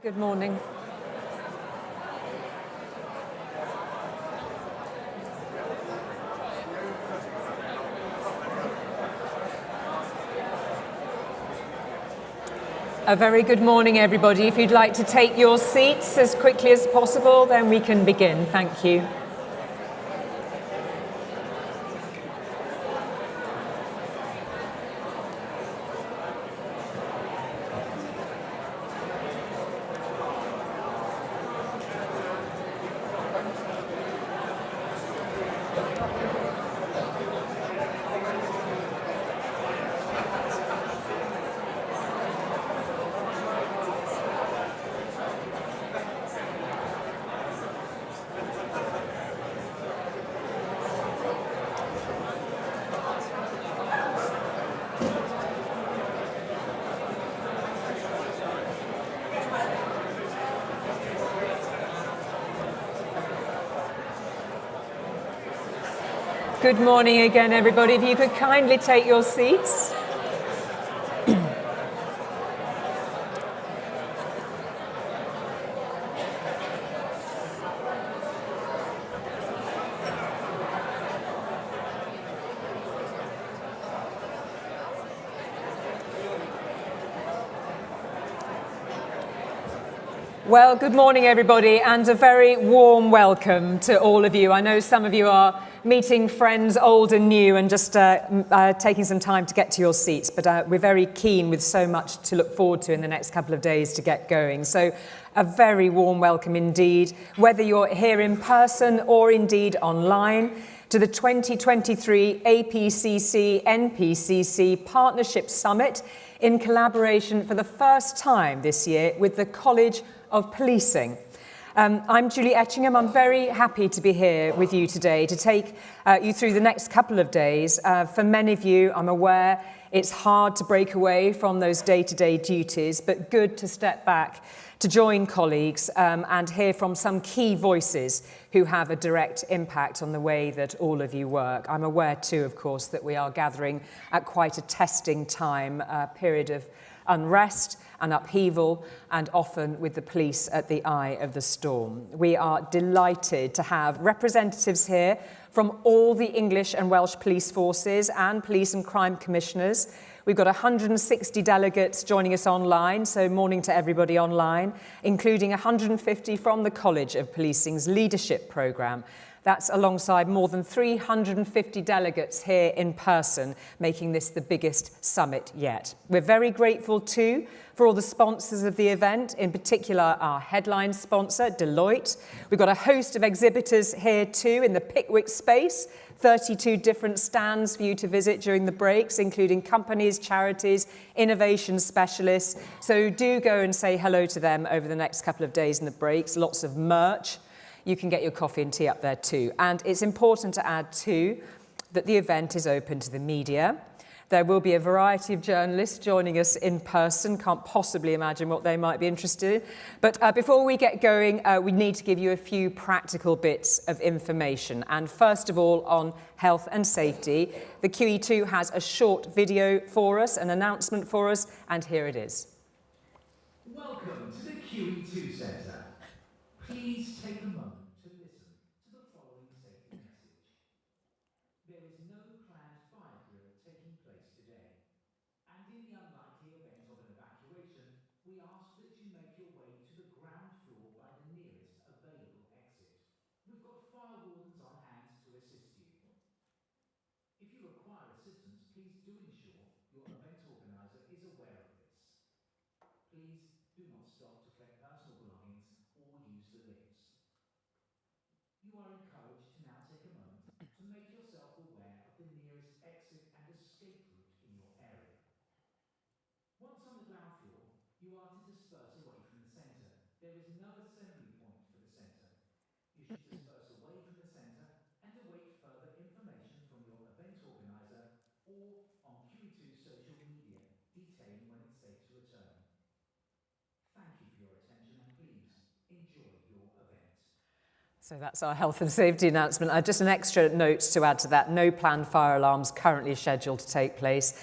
Good morning. A very good morning, everybody. If you'd like to take your seats as quickly as possible, then we can begin. Thank you. Good morning again, everybody. If you could kindly take your seats. Well, good morning, everybody, and a very warm welcome to all of you. I know some of you are meeting friends old and new and just taking some time to get to your seats, but we're very keen with so much to look forward to in the next couple of days to get going. So a very warm welcome indeed, whether you're here in person or indeed online, to the 2023 APCC NPCC Partnership Summit in collaboration for the first time this year with the College of Policing. I'm Julie Etchingham. I'm very happy to be here with you today to take you through the next couple of days. For many of you, I'm aware it's hard to break away from those day-to-day duties, but good to step back to join colleagues and hear from some key voices who have a direct impact on the way that all of you work. I'm aware too, of course, that we are gathering at quite a testing time, a period of unrest and upheaval, and often with the police at the eye of the storm. We are delighted to have representatives here from all the English and Welsh police forces and police and crime commissioners. We've got 160 delegates joining us online, so morning to everybody online, including 150 from the College of Policing's leadership programme. That's alongside more than 350 delegates here in person, making this the biggest summit yet. We're very grateful too for all the sponsors of the event, in particular our headline sponsor, Deloitte. We've got a host of exhibitors here too in the Pickwick space, 32 different stands for you to visit during the breaks, including companies, charities, innovation specialists. So do go and say hello to them over the next couple of days in the breaks. Lots of merch. You can get your coffee and tea up there too. And it's important to add too that the event is open to the media. There will be a variety of journalists joining us in person. Can't possibly imagine what they might be interested in. But before we get going, we need to give you a few practical bits of information. And first of all, on health and safety, the QE2 has a short video for us, an announcement for us, and here it is. Welcome to the QE2 Centre. Please take a moment to listen to the following safety message. There is no planned fire drill taking place today. And in the unlikely event of an evacuation, we ask that you make your way to the ground floor by the nearest available exit. We've got fire wardens on hand to assist you. If you require assistance, please do ensure your event organiser is aware of this. Please do not stop to collect personal belongings or use the lifts. You are encouraged to now take a moment to make yourself aware of the nearest exit and escape route in your area. Once on the ground floor, you are to disperse away from the centre. There is no assembly point for the centre. You should disperse away from the centre and await further information from your event organiser or on QE2 social media detailing when it's safe to return. Thank you for your attention and please enjoy your event. So that's our health and safety announcement. Just an extra note to add to that. No planned fire alarms currently scheduled to take place.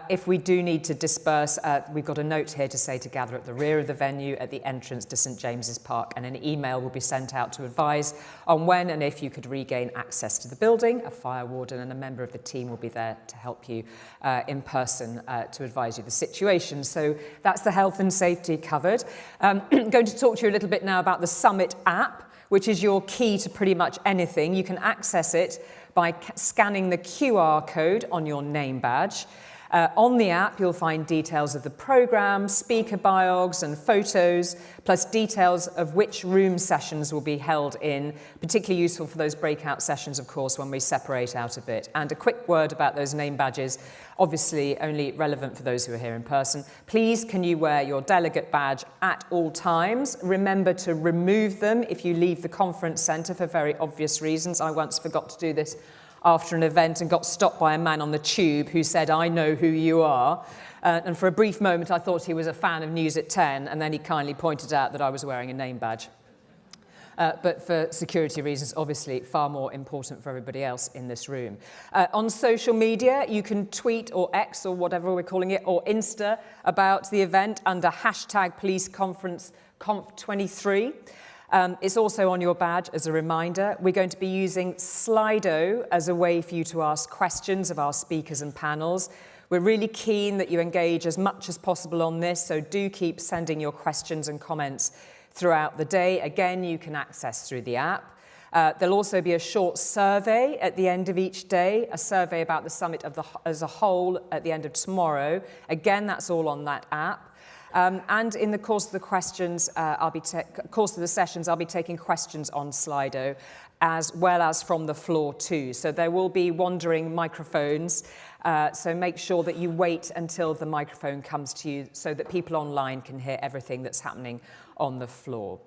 If we do need to disperse, we've got a note here to say to gather at the rear of the venue at the entrance to St James's Park, and an email will be sent out to advise on when and if you could regain access to the building. A fire warden and a member of the team will be there to help you in person to advise you the situation. So that's the health and safety covered. I'm going to talk to you a little bit now about the Summit app, which is your key to pretty much anything. You can access it by scanning the QR code on your name badge. On the app, you'll find details of the programme, speaker biogs and photos, plus details of which room sessions will be held in, particularly useful for those breakout sessions, of course, when we separate out a bit. And a quick word about those name badges, obviously only relevant for those who are here in person. Please, can you wear your delegate badge at all times? Remember to remove them if you leave the conference centre for very obvious reasons. I once forgot to do this after an event and got stopped by a man on the tube who said, "I know who you are." And for a brief moment, I thought he was a fan of News at 10, and then he kindly pointed out that I was wearing a name badge. But for security reasons, obviously far more important for everybody else in this room. On social media, you can tweet or X or whatever we're calling it, or Insta about the event under hashtag Police Conference Conf23. It's also on your badge as a reminder. We're going to be using Slido as a way for you to ask questions of our speakers and panels. We're really keen that you engage as much as possible on this, so do keep sending your questions and comments throughout the day. Again, you can access through the app. There'll also be a short survey at the end of each day, a survey about the summit as a whole at the end of tomorrow. Again, that's all on that app. And in the course of the sessions, I'll be taking questions on Slido, as well as from the floor too. So there will be wandering microphones. So make sure that you wait until the microphone comes to you so that people online can hear everything that's happening on the floor.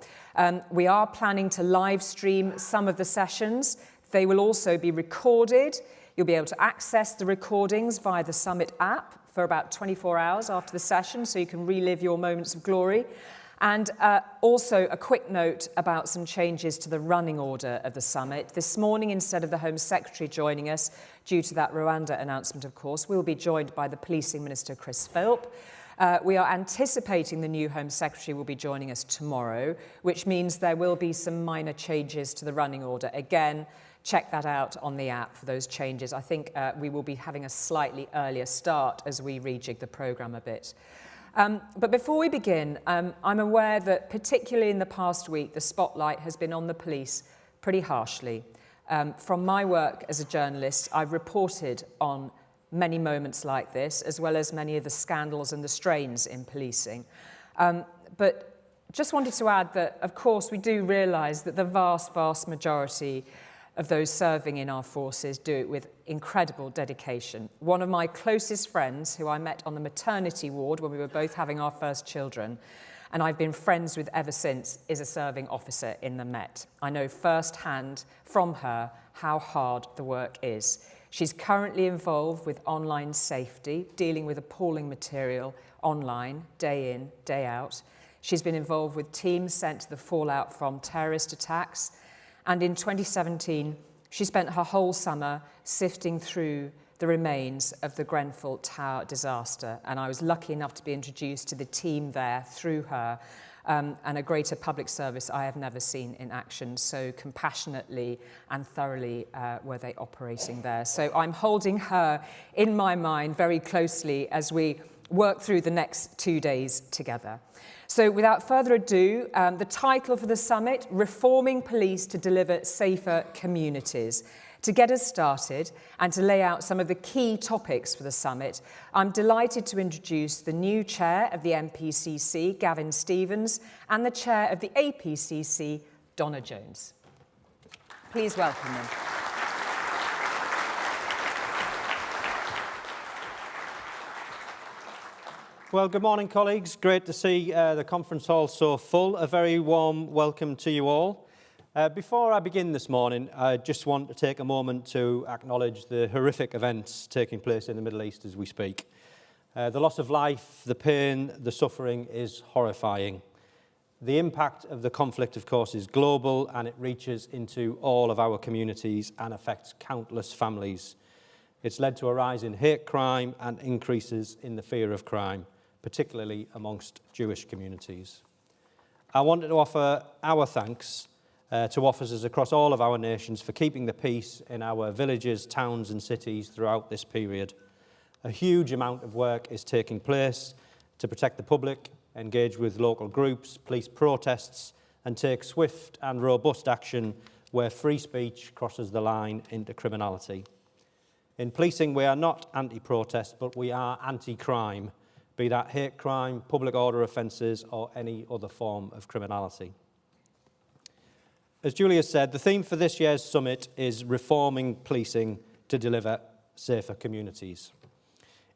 We are planning to live stream some of the sessions. They will also be recorded. You'll be able to access the recordings via the Summit app for about 24 hours after the session, so you can relive your moments of glory. And also a quick note about some changes to the running order of the summit. This morning, instead of the Home Secretary joining us, due to that Rwanda announcement, of course, we'll be joined by the Policing Minister, Chris Philp. We are anticipating the new Home Secretary will be joining us tomorrow, which means there will be some minor changes to the running order. Again, check that out on the app for those changes. I think we will be having a slightly earlier start as we rejig the programme a bit. But before we begin, I'm aware that particularly in the past week, the spotlight has been on the police pretty harshly. From my work as a journalist, I've reported on many moments like this, as well as many of the scandals and the strains in policing. But just wanted to add that, of course, we do realise that the vast, vast majority of those serving in our forces do it with incredible dedication. One of my closest friends, who I met on the maternity ward when we were both having our first children, and I've been friends with ever since, is a serving officer in the Met. I know firsthand from her how hard the work is. She's currently involved with online safety, dealing with appalling material online, day in, day out. She's been involved with teams sent to the fallout from terrorist attacks. And in 2017, she spent her whole summer sifting through the remains of the Grenfell Tower disaster. And I was lucky enough to be introduced to the team there through her, and a greater public service I have never seen in action. So compassionately and thoroughly were they operating there. So I'm holding her in my mind very closely as we work through the next 2 days together. So without further ado, the title for the summit, Reforming Police to Deliver Safer Communities. To get us started and to lay out some of the key topics for the summit, I'm delighted to introduce the new chair of the MPCC, Gavin Stevens, and the chair of the APCC, Donna Jones. Please welcome them. Well, good morning, colleagues. Great to see the conference hall so full. A very warm welcome to you all. Before I begin this morning, I just want to take a moment to acknowledge the horrific events taking place in the Middle East as we speak. The loss of life, the pain, the suffering is horrifying. The impact of the conflict, of course, is global, and it reaches into all of our communities and affects countless families. It's led to a rise in hate crime and increases in the fear of crime, particularly amongst Jewish communities. I wanted to offer our thanks to officers across all of our nations for keeping the peace in our villages, towns and cities throughout this period. A huge amount of work is taking place to protect the public, engage with local groups, police protests, and take swift and robust action where free speech crosses the line into criminality. In policing, we are not anti-protest, but we are anti-crime, be that hate crime, public order offences, or any other form of criminality. As Julia said, the theme for this year's summit is reforming policing to deliver safer communities.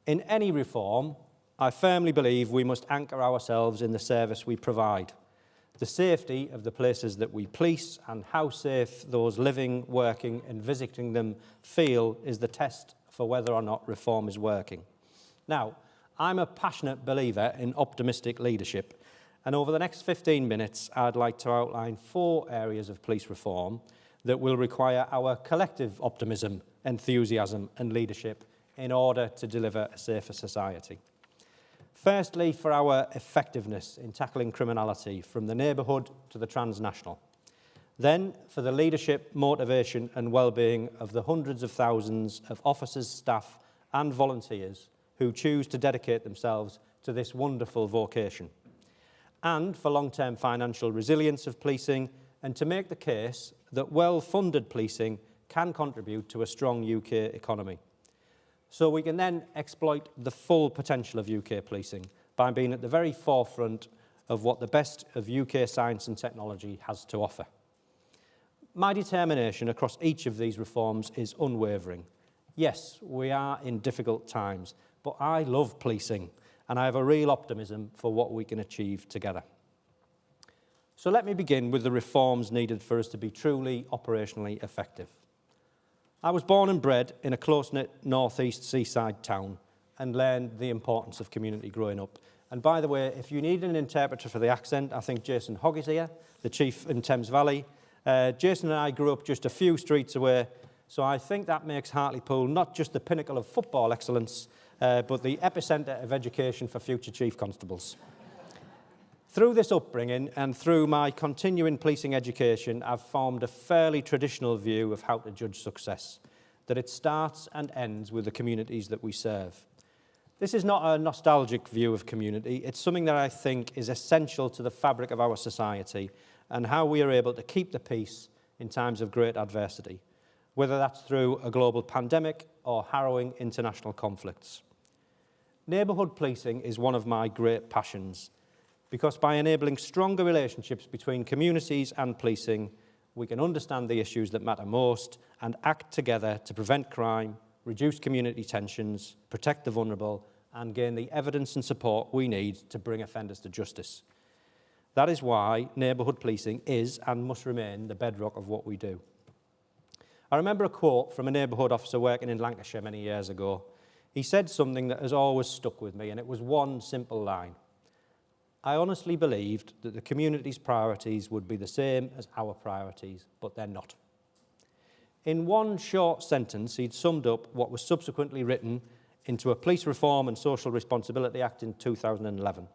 In any reform, I firmly believe we must anchor ourselves in the service we provide. The safety of the places that we police and how safe those living, working and visiting them feel is the test for whether or not reform is working. Now, I'm a passionate believer in optimistic leadership, and over the next 15 minutes I'd like to outline 4 areas of police reform that will require our collective optimism, enthusiasm and leadership in order to deliver a safer society. Firstly, for our effectiveness in tackling criminality from the neighbourhood to the transnational. Then, for the leadership, motivation and well-being of the hundreds of thousands of officers, staff and volunteers who choose to dedicate themselves to this wonderful vocation. And for long-term financial resilience of policing, and to make the case that well-funded policing can contribute to a strong UK economy. So we can then exploit the full potential of UK policing by being at the very forefront of what the best of UK science and technology has to offer. My determination across each of these reforms is unwavering. Yes, we are in difficult times, but I love policing and I have a real optimism for what we can achieve together. So let me begin with the reforms needed for us to be truly operationally effective. I was born and bred in a close-knit northeast seaside town and learned the importance of community growing up. And by the way, if you need an interpreter for the accent, I think Jason Hogg is here, the chief in Thames Valley. Jason and I grew up just a few streets away, so I think that makes Hartlepool not just the pinnacle of football excellence, but the epicentre of education for future chief constables. Through this upbringing and through my continuing policing education, I've formed a fairly traditional view of how to judge success, that it starts and ends with the communities that we serve. This is not a nostalgic view of community, it's something that I think is essential to the fabric of our society and how we are able to keep the peace in times of great adversity, whether that's through a global pandemic or harrowing international conflicts. Neighbourhood policing is one of my great passions, because by enabling stronger relationships between communities and policing, we can understand the issues that matter most and act together to prevent crime, reduce community tensions, protect the vulnerable, and gain the evidence and support we need to bring offenders to justice. That is why neighbourhood policing is and must remain the bedrock of what we do. I remember a quote from a neighbourhood officer working in Lancashire many years ago. He said something that has always stuck with me, and it was one simple line. I honestly believed that the community's priorities would be the same as our priorities, but they're not. In one short sentence, he'd summed up what was subsequently written into a Police Reform and Social Responsibility Act in 2011.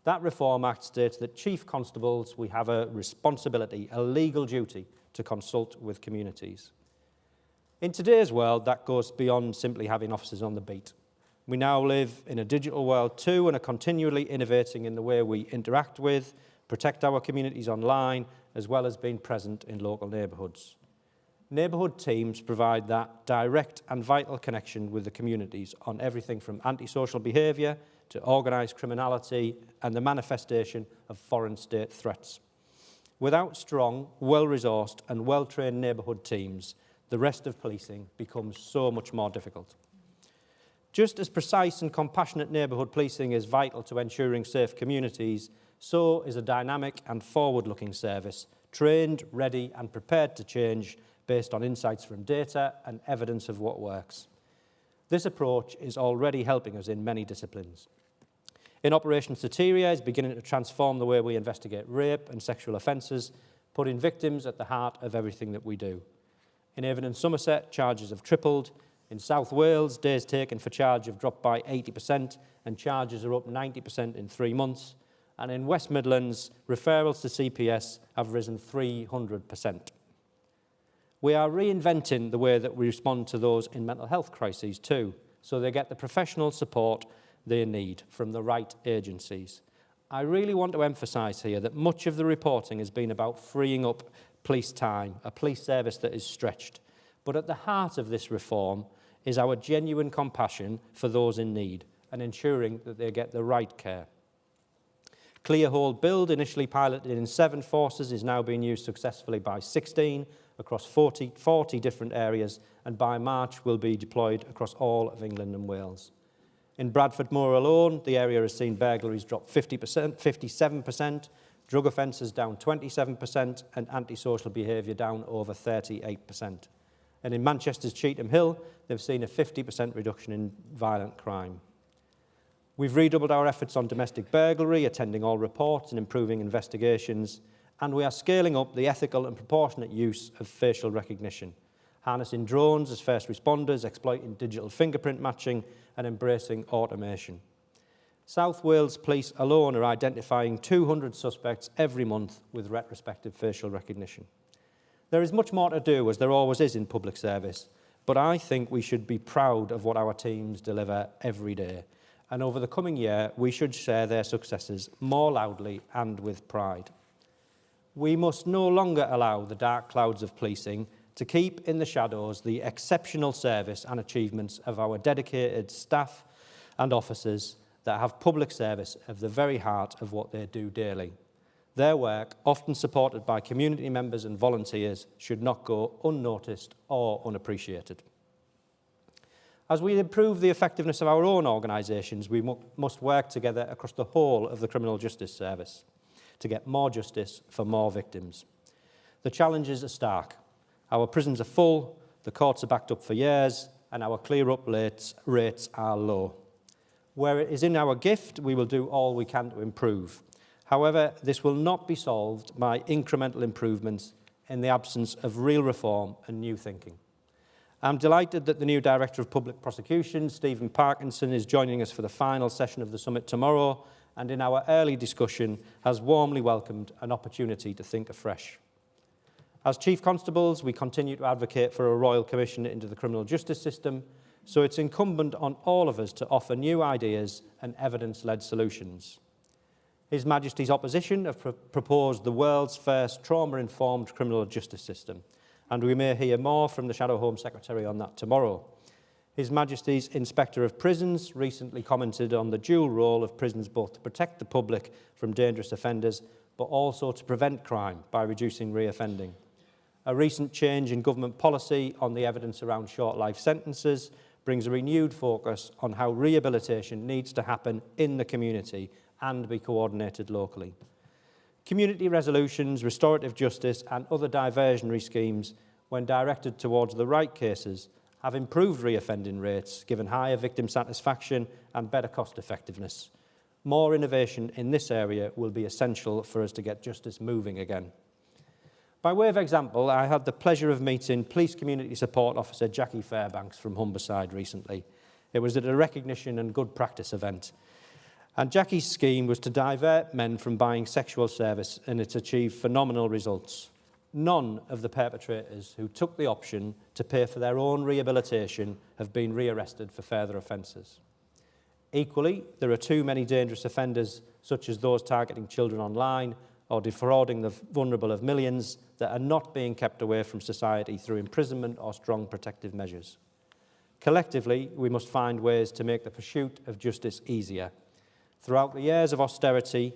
That Reform Act states that chief constables, we have a responsibility, a legal duty to consult with communities. In today's world, that goes beyond simply having officers on the beat. We now live in a digital world too and are continually innovating in the way we interact with, protect our communities online, as well as being present in local neighbourhoods. Neighbourhood teams provide that direct and vital connection with the communities on everything from antisocial behaviour to organised criminality and the manifestation of foreign state threats. Without strong, well-resourced and well-trained neighbourhood teams, the rest of policing becomes so much more difficult. Just as precise and compassionate neighbourhood policing is vital to ensuring safe communities, so is a dynamic and forward-looking service, trained, ready and prepared to change based on insights from data and evidence of what works. This approach is already helping us in many disciplines. In Operation Soteria is beginning to transform the way we investigate rape and sexual offences, putting victims at the heart of everything that we do. In Avon and Somerset, charges have tripled. In South Wales, days taken for charge have dropped by 80% and charges are up 90% in 3 months. And in West Midlands, referrals to CPS have risen 300%. We are reinventing the way that we respond to those in mental health crises too, so they get the professional support they need from the right agencies. I really want to emphasise here that much of the reporting has been about freeing up police time, a police service that is stretched. But at the heart of this reform is our genuine compassion for those in need and ensuring that they get the right care. Clear Hold Build, initially piloted in 7 forces, is now being used successfully by 16 across 40 different areas, and by March will be deployed across all of England and Wales. In Bradford Moor alone, the area has seen burglaries drop 57%, drug offences down 27%, and antisocial behaviour down over 38%. And in Manchester's Cheetham Hill, they've seen a 50% reduction in violent crime. We've redoubled our efforts on domestic burglary, attending all reports and improving investigations, and we are scaling up the ethical and proportionate use of facial recognition, harnessing drones as first responders, exploiting digital fingerprint matching, and embracing automation. South Wales Police alone are identifying 200 suspects every month with retrospective facial recognition. There is much more to do, as there always is in public service, but I think we should be proud of what our teams deliver every day. And over the coming year, we should share their successes more loudly and with pride. We must no longer allow the dark clouds of policing to keep in the shadows the exceptional service and achievements of our dedicated staff and officers that have public service at the very heart of what they do daily. Their work, often supported by community members and volunteers, should not go unnoticed or unappreciated. As we improve the effectiveness of our own organisations, we must work together across the whole of the criminal justice service to get more justice for more victims. The challenges are stark. Our prisons are full, the courts are backed up for years, and our clear-up rates are low. Where it is in our gift, we will do all we can to improve. However, this will not be solved by incremental improvements in the absence of real reform and new thinking. I'm delighted that the new Director of Public Prosecution, Stephen Parkinson, is joining us for the final session of the summit tomorrow, and in our early discussion has warmly welcomed an opportunity to think afresh. As Chief Constables, we continue to advocate for a Royal Commission into the criminal justice system, so it's incumbent on all of us to offer new ideas and evidence-led solutions. His Majesty's opposition have proposed the world's first trauma-informed criminal justice system, and we may hear more from the Shadow Home Secretary on that tomorrow. His Majesty's Inspector of Prisons recently commented on the dual role of prisons both to protect the public from dangerous offenders, but also to prevent crime by reducing reoffending. A recent change in government policy on the evidence around short life sentences brings a renewed focus on how rehabilitation needs to happen in the community and be coordinated locally. Community resolutions, restorative justice and other diversionary schemes, when directed towards the right cases, have improved reoffending rates, given higher victim satisfaction and better cost effectiveness. More innovation in this area will be essential for us to get justice moving again. By way of example, I had the pleasure of meeting Police Community Support Officer Jackie Fairbanks from Humberside recently. It was at a recognition and good practice event. And Jackie's scheme was to divert men from buying sexual service, and it's achieved phenomenal results. None of the perpetrators who took the option to pay for their own rehabilitation have been rearrested for further offences. Equally, there are too many dangerous offenders, such as those targeting children online or defrauding the vulnerable of millions, that are not being kept away from society through imprisonment or strong protective measures. Collectively, we must find ways to make the pursuit of justice easier. Throughout the years of austerity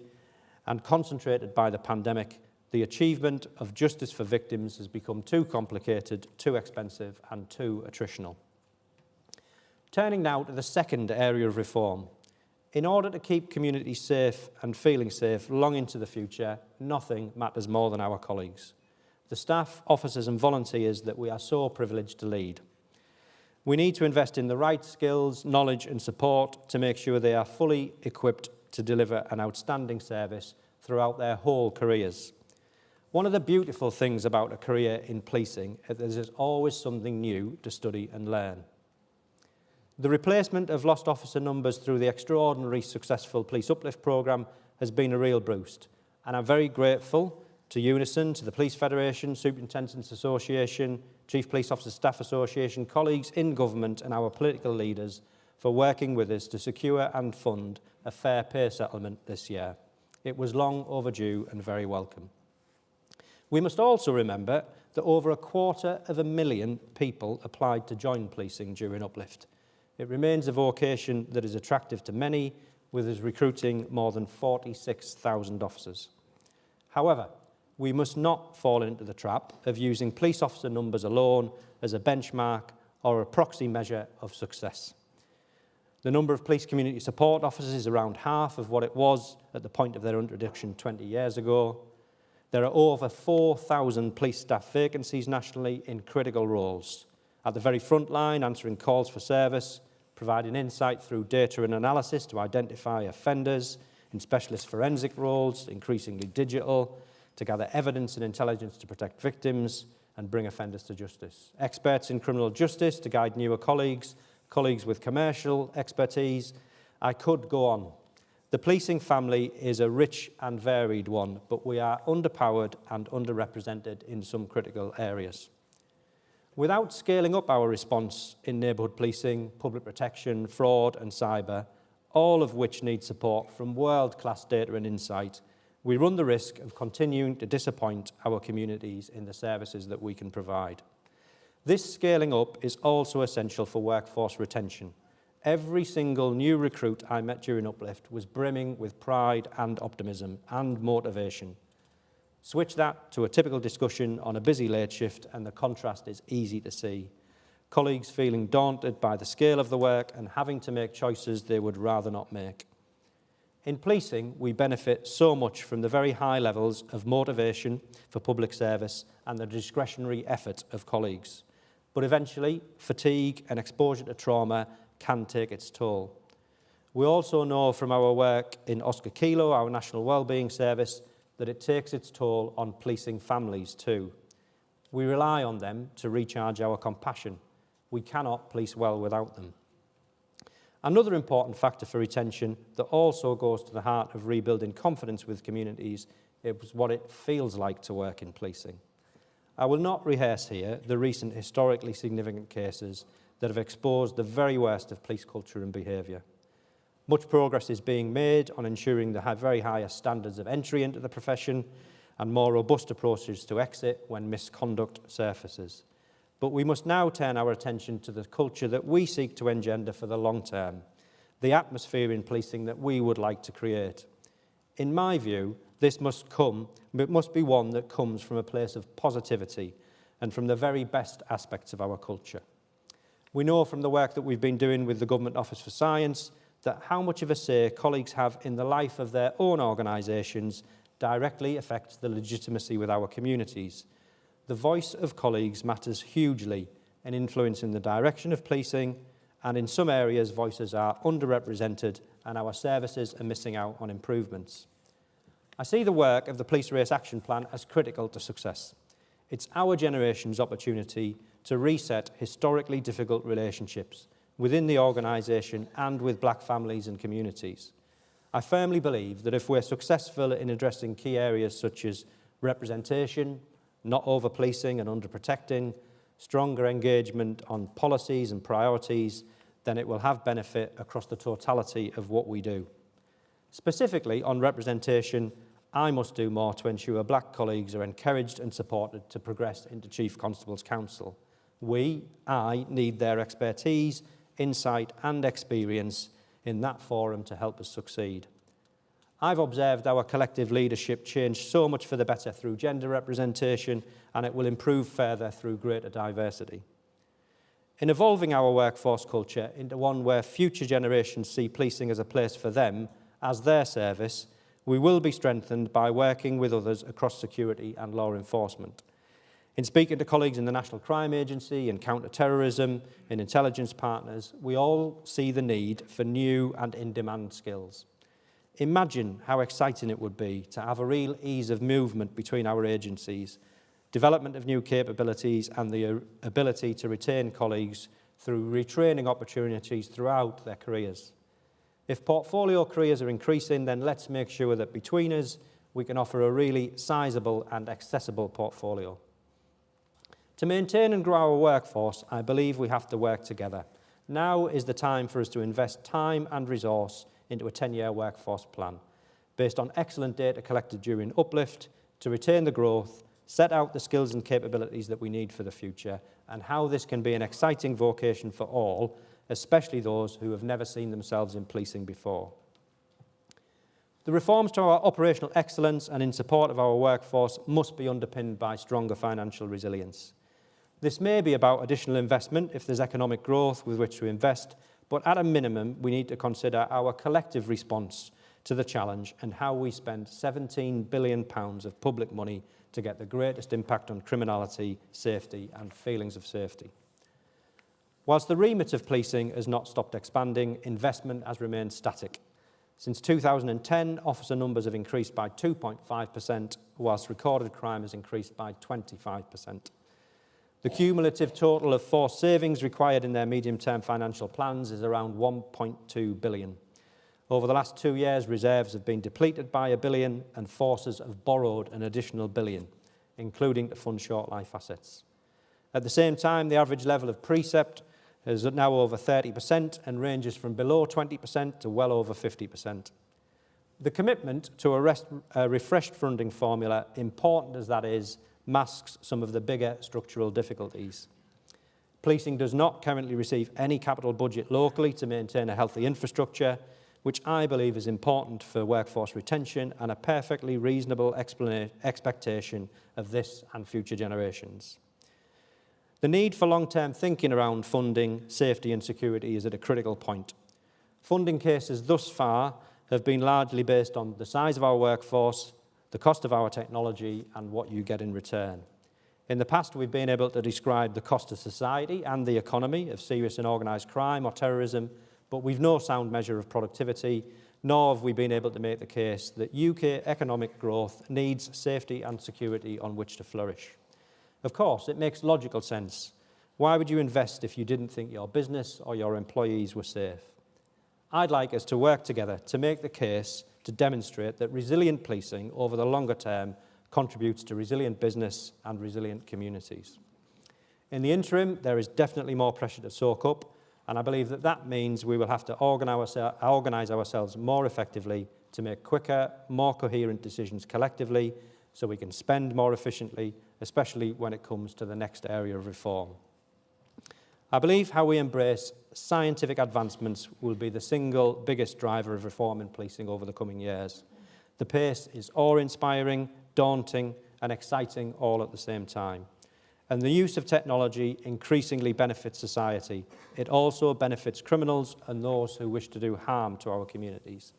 and concentrated by the pandemic, the achievement of justice for victims has become too complicated, too expensive, and too attritional. Turning now to the second area of reform. In order to keep communities safe and feeling safe long into the future, nothing matters more than our colleagues, the staff, officers and volunteers that we are so privileged to lead. We need to invest in the right skills, knowledge and support to make sure they are fully equipped to deliver an outstanding service throughout their whole careers. One of the beautiful things about a career in policing is that there's always something new to study and learn. The replacement of lost officer numbers through the extraordinary successful Police Uplift programme has been a real boost, and I'm very grateful to Unison, to the Police Federation, Superintendents Association, Chief Police Officer Staff Association, colleagues in government and our political leaders for working with us to secure and fund a fair pay settlement this year. It was long overdue and very welcome. We must also remember that over 250,000 people applied to join policing during Uplift. It remains a vocation that is attractive to many, with us recruiting more than 46,000 officers. However, we must not fall into the trap of using police officer numbers alone as a benchmark or a proxy measure of success. The number of police community support officers is around half of what it was at the point of their introduction 20 years ago. There are over 4,000 police staff vacancies nationally in critical roles, at the very front line, answering calls for service, providing insight through data and analysis to identify offenders, in specialist forensic roles, increasingly digital, to gather evidence and intelligence to protect victims and bring offenders to justice. Experts in criminal justice to guide newer colleagues, colleagues with commercial expertise. I could go on. The policing family is a rich and varied one, but we are underpowered and underrepresented in some critical areas. Without scaling up our response in neighbourhood policing, public protection, fraud and cyber, all of which need support from world-class data and insight, we run the risk of continuing to disappoint our communities in the services that we can provide. This scaling up is also essential for workforce retention. Every single new recruit I met during Uplift was brimming with pride and optimism and motivation. Switch that to a typical discussion on a busy late shift and the contrast is easy to see. Colleagues feeling daunted by the scale of the work and having to make choices they would rather not make. In policing, we benefit so much from the very high levels of motivation for public service and the discretionary effort of colleagues. But eventually, fatigue and exposure to trauma can take its toll. We also know from our work in Oscar Kilo, our National Wellbeing Service, that it takes its toll on policing families too. We rely on them to recharge our compassion. We cannot police well without them. Another important factor for retention that also goes to the heart of rebuilding confidence with communities is what it feels like to work in policing. I will not rehearse here the recent historically significant cases that have exposed the very worst of police culture and behaviour. Much progress is being made on ensuring the very highest standards of entry into the profession and more robust approaches to exit when misconduct surfaces. But we must now turn our attention to the culture that we seek to engender for the long term, the atmosphere in policing that we would like to create. In my view, this must be one that comes from a place of positivity and from the very best aspects of our culture. We know from the work that we've been doing with the Government Office for Science that how much of a say colleagues have in the life of their own organisations directly affects the legitimacy with our communities. The voice of colleagues matters hugely in influencing the direction of policing, and in some areas voices are underrepresented and our services are missing out on improvements. I see the work of the Police Race Action Plan as critical to success. It's our generation's opportunity to reset historically difficult relationships within the organisation and with black families and communities. I firmly believe that if we're successful in addressing key areas such as representation, not over-policing and under-protecting, stronger engagement on policies and priorities, then it will have benefit across the totality of what we do. Specifically on representation, I must do more to ensure black colleagues are encouraged and supported to progress into Chief Constable's Council. I need their expertise, insight and experience in that forum to help us succeed. I've observed our collective leadership change so much for the better through gender representation, and it will improve further through greater diversity. In evolving our workforce culture into one where future generations see policing as a place for them, as their service, we will be strengthened by working with others across security and law enforcement. In speaking to colleagues in the National Crime Agency, in counter-terrorism, in intelligence partners, we all see the need for new and in-demand skills. imagine how exciting it would be to have a real ease of movement between our agencies, development of new capabilities and the ability to retain colleagues through retraining opportunities throughout their careers. If portfolio careers are increasing, then let's make sure that between us we can offer a really sizable and accessible portfolio. To maintain and grow our workforce, I believe we have to work together. Now is the time for us to invest time and resource into a 10-year workforce plan, based on excellent data collected during Uplift, to retain the growth, set out the skills and capabilities that we need for the future, and how this can be an exciting vocation for all, especially those who have never seen themselves in policing before. The reforms to our operational excellence and in support of our workforce must be underpinned by stronger financial resilience. This may be about additional investment if there's economic growth with which to invest, but at a minimum, we need to consider our collective response to the challenge and how we spend £17 billion of public money to get the greatest impact on criminality, safety and feelings of safety. Whilst the remit of policing has not stopped expanding, investment has remained static. Since 2010, officer numbers have increased by 2.5%, whilst recorded crime has increased by 25%. The cumulative total of force savings required in their medium-term financial plans is around £1.2 billion. Over the last 2 years, reserves have been depleted by £1 billion and forces have borrowed an additional £1 billion, including to fund short life assets. At the same time, the average level of precept is now over 30% and ranges from below 20% to well over 50%. The commitment to a refreshed funding formula, important as that is, masks some of the bigger structural difficulties. Policing does not currently receive any capital budget locally to maintain a healthy infrastructure, which I believe is important for workforce retention and a perfectly reasonable expectation of this and future generations. The need for long-term thinking around funding, safety and security is at a critical point. Funding cases thus far have been largely based on the size of our workforce, the cost of our technology and what you get in return. In the past, we've been able to describe the cost to society and the economy of serious and organised crime or terrorism, but we've no sound measure of productivity, nor have we been able to make the case that UK economic growth needs safety and security on which to flourish. Of course, it makes logical sense. Why would you invest if you didn't think your business or your employees were safe? I'd like us to work together to make the case to demonstrate that resilient policing over the longer term contributes to resilient business and resilient communities. In the interim, there is definitely more pressure to soak up, and I believe that that means we will have to organise ourselves more effectively to make quicker, more coherent decisions collectively so we can spend more efficiently, especially when it comes to the next area of reform. I believe how we embrace scientific advancements will be the single biggest driver of reform in policing over the coming years. The pace is awe-inspiring, daunting and exciting all at the same time. And the use of technology increasingly benefits society. It also benefits criminals and those who wish to do harm to our communities.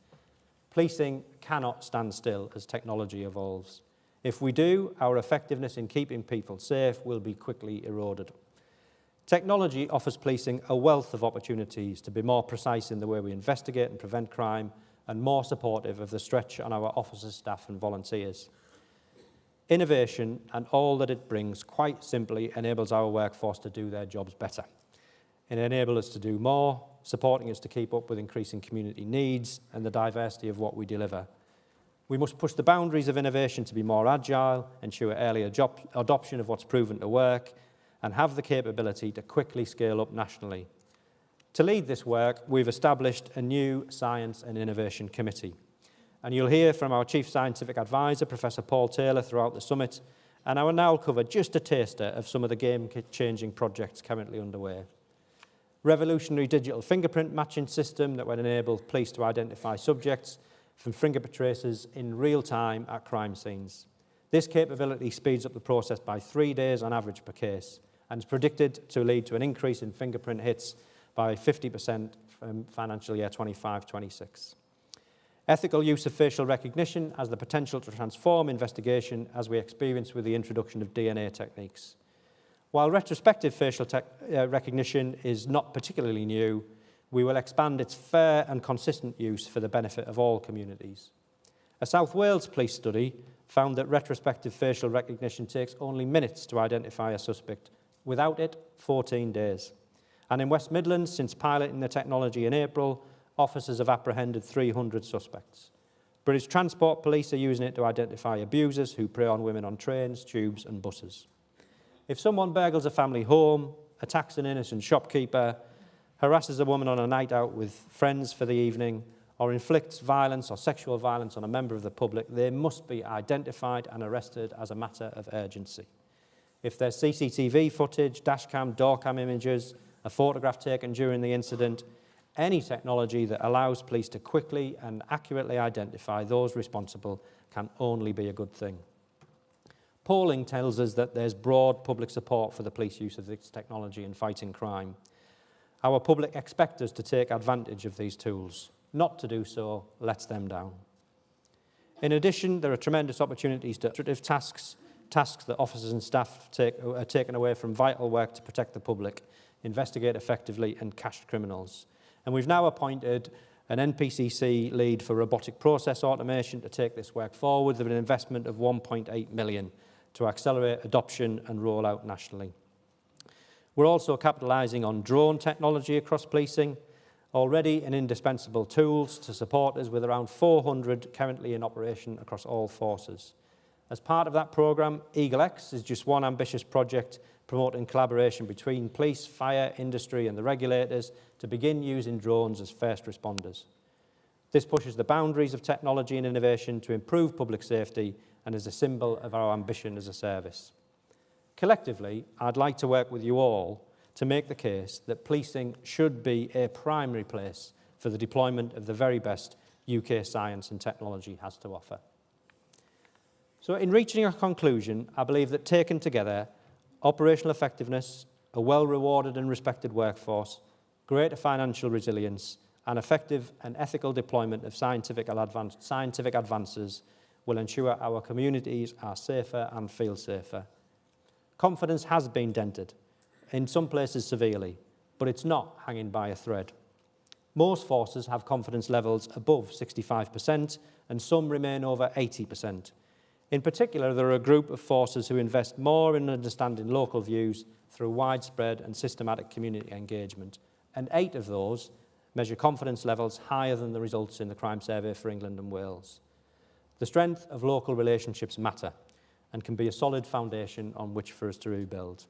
Policing cannot stand still as technology evolves. If we do, our effectiveness in keeping people safe will be quickly eroded. Technology offers policing a wealth of opportunities to be more precise in the way we investigate and prevent crime and more supportive of the stretch on our officers, staff and volunteers. Innovation and all that it brings quite simply enables our workforce to do their jobs better. It enables us to do more, supporting us to keep up with increasing community needs and the diversity of what we deliver. We must push the boundaries of innovation to be more agile, ensure early adoption of what's proven to work, and have the capability to quickly scale up nationally. To lead this work, we've established a new Science and Innovation Committee. And you'll hear from our Chief Scientific Advisor, Professor Paul Taylor, throughout the summit, and I will now cover just a taster of some of the game-changing projects currently underway. Revolutionary digital fingerprint matching system that will enable police to identify subjects from fingerprint traces in real time at crime scenes. This capability speeds up the process by 3 days on average per case, and is predicted to lead to an increase in fingerprint hits by 50% from financial year 25-26. Ethical use of facial recognition has the potential to transform investigation as we experience with the introduction of DNA techniques. While retrospective facial recognition is not particularly new, We will expand its fair and consistent use for the benefit of all communities. A South Wales police study found that retrospective facial recognition takes only minutes to identify a suspect. Without it, 14 days. And in West Midlands, since piloting the technology in April, officers have apprehended 300 suspects. British Transport Police are using it to identify abusers who prey on women on trains, tubes and buses. If someone burgles a family home, attacks an innocent shopkeeper, harasses a woman on a night out with friends for the evening, or inflicts violence or sexual violence on a member of the public, they must be identified and arrested as a matter of urgency. If there's CCTV footage, dashcam, doorcam images, a photograph taken during the incident, any technology that allows police to quickly and accurately identify those responsible can only be a good thing. Polling tells us that there's broad public support for the police use of this technology in fighting crime. Our public expect us to take advantage of these tools. Not to do so lets them down. In addition, there are tremendous opportunities to administrative tasks that officers and staff are taken away from vital work to protect the public, investigate effectively and catch criminals. And we've now appointed an NPCC lead for robotic process automation to take this work forward with an investment of 1.8 million to accelerate adoption and rollout nationally. We're also capitalising on drone technology across policing, already an indispensable tools to support us with around 400 currently in operation across all forces. As part of that programme, EagleX is just one ambitious project promoting collaboration between police, fire, industry and the regulators to begin using drones as first responders. This pushes the boundaries of technology and innovation to improve public safety and is a symbol of our ambition as a service. Collectively, I'd like to work with you all to make the case that policing should be a primary place for the deployment of the very best UK science and technology has to offer. So in reaching a conclusion, I believe that taken together, operational effectiveness, a well-rewarded and respected workforce, greater financial resilience, and effective and ethical deployment of scientific advances will ensure our communities are safer and feel safer. Confidence has been dented, in some places severely, but it's not hanging by a thread. Most forces have confidence levels above 65%, and some remain over 80%. In particular, there are a group of forces who invest more in understanding local views through widespread and systematic community engagement, and 8 of those measure confidence levels higher than the results in the crime survey for England and Wales. The strength of local relationships matter and can be a solid foundation on which for us to rebuild.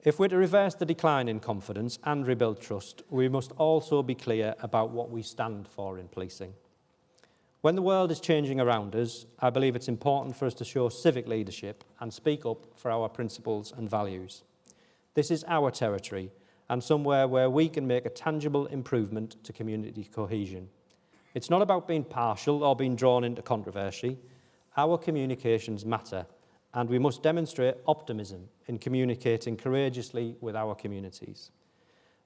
If we're to reverse the decline in confidence and rebuild trust, we must also be clear about what we stand for in policing. When the world is changing around us, I believe it's important for us to show civic leadership and speak up for our principles and values. This is our territory and somewhere where we can make a tangible improvement to community cohesion. It's not about being partial or being drawn into controversy. Our communications matter, and we must demonstrate optimism in communicating courageously with our communities.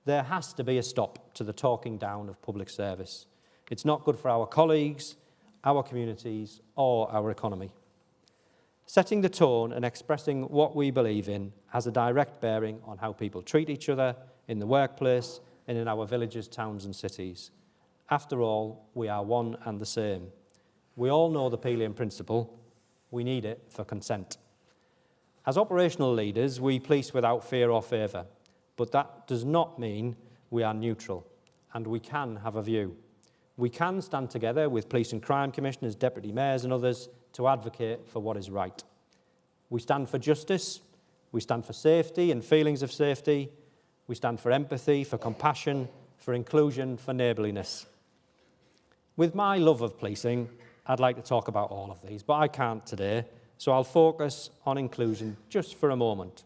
There has to be a stop to the talking down of public service. It's not good for our colleagues, our communities, or our economy. Setting the tone and expressing what we believe in has a direct bearing on how people treat each other in the workplace and in our villages, towns and cities. After all, we are one and the same. We all know the Pelian principle. We need it for consent. As operational leaders, we police without fear or favour, but that does not mean we are neutral, and we can have a view. We can stand together with police and crime commissioners, deputy mayors and others to advocate for what is right. We stand for justice, we stand for safety and feelings of safety, we stand for empathy, for compassion, for inclusion, for neighbourliness. With my love of policing, I'd like to talk about all of these, but I can't today, so I'll focus on inclusion just for a moment.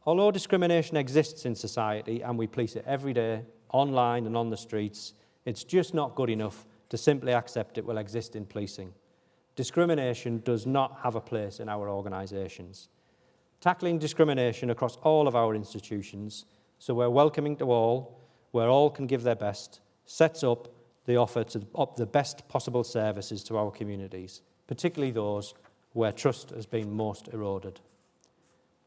Although discrimination exists in society and we police it every day, online and on the streets, it's just not good enough to simply accept it will exist in policing. Discrimination does not have a place in our organisations. Tackling discrimination across all of our institutions, so we're welcoming to all, where all can give their best, sets up the offer to the best possible services to our communities, particularly those where trust has been most eroded.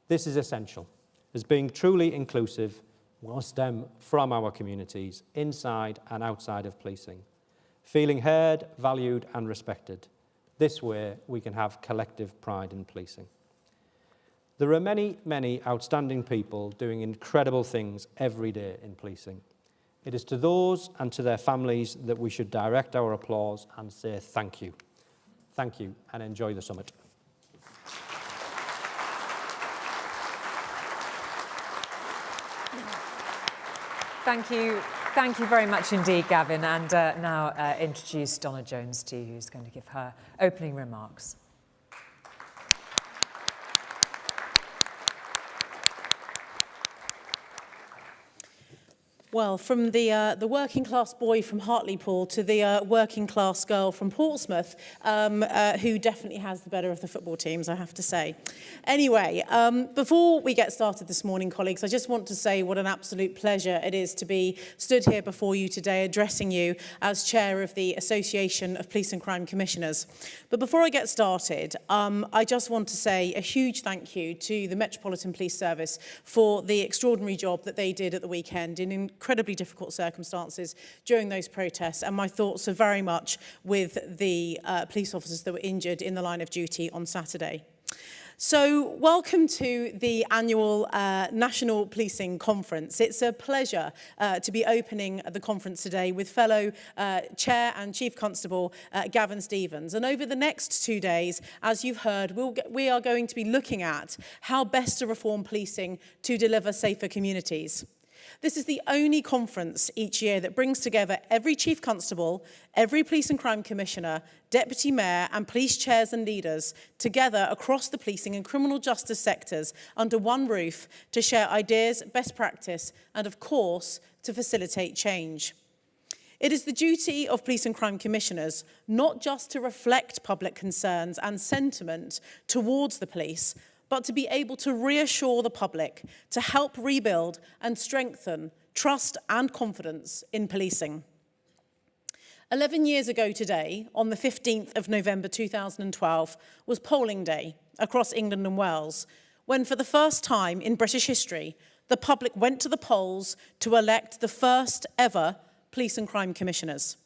This is essential, as being truly inclusive will stem from our communities, inside and outside of policing. Feeling heard, valued and respected. This way we can have collective pride in policing. There are many, many outstanding people doing incredible things every day in policing. It is to those and to their families that we should direct our applause and say thank you. Thank you and enjoy the summit. Thank you very much indeed, Gavin. And now introduce Donna Jones to you, who's going to give her opening remarks. Well, from the working class boy from Hartlepool to the working class girl from Portsmouth, who definitely has the better of the football teams, I have to say. Anyway, before we get started this morning, colleagues, I just want to say what an absolute pleasure it is to be stood here before you today, addressing you as chair of the Association of Police and Crime Commissioners. But before I get started, I just want to say a huge thank you to the Metropolitan Police Service for the extraordinary job that they did at the weekend in incredibly difficult circumstances during those protests, and my thoughts are very much with the police officers that were injured in the line of duty on Saturday. So, welcome to the annual National Policing Conference. It's a pleasure to be opening the conference today with fellow Chair and Chief Constable Gavin Stevens. And over the next 2 days, as you've heard, we are going to be looking at how best to reform policing to deliver safer communities. This is the only conference each year that brings together every Chief Constable, every Police and Crime Commissioner, Deputy Mayor and police chairs and leaders together across the policing and criminal justice sectors under one roof to share ideas, best practice and, of course, to facilitate change. It is the duty of Police and Crime Commissioners not just to reflect public concerns and sentiment towards the police, but to be able to reassure the public, to help rebuild and strengthen trust and confidence in policing. 11 years ago today, on the 15th of November 2012, was polling day across England and Wales, when for the first time in British history, the public went to the polls to elect the first ever Police and Crime Commissioners.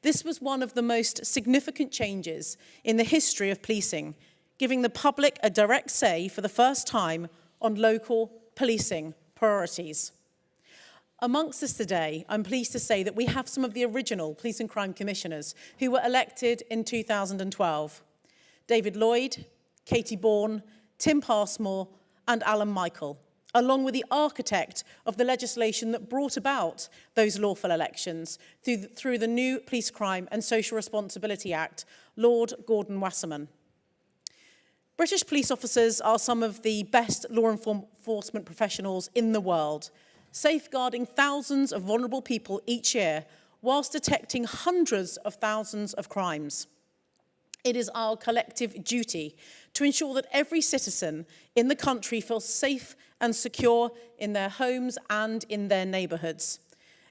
This was one of the most significant changes in the history of policing, giving the public a direct say for the first time on local policing priorities. Amongst us today, I'm pleased to say that we have some of the original Police and Crime Commissioners who were elected in 2012. David Lloyd, Katie Bourne, Tim Passmore and Alan Michael, along with the architect of the legislation that brought about those lawful elections through the new Police Crime and Social Responsibility Act, Lord Gordon Wasserman. British police officers are some of the best law enforcement professionals in the world, safeguarding thousands of vulnerable people each year whilst detecting hundreds of thousands of crimes. It is our collective duty to ensure that every citizen in the country feels safe and secure in their homes and in their neighbourhoods.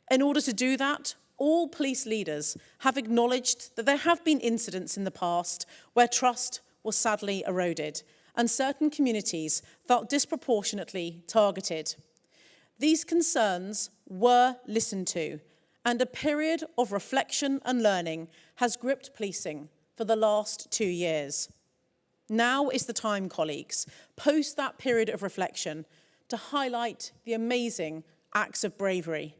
In order to do that, all police leaders have acknowledged that there have been incidents in the past where trust was sadly eroded, and certain communities felt disproportionately targeted. These concerns were listened to, and a period of reflection and learning has gripped policing for the last 2 years. Now is the time, colleagues, post that period of reflection, to highlight the amazing acts of bravery,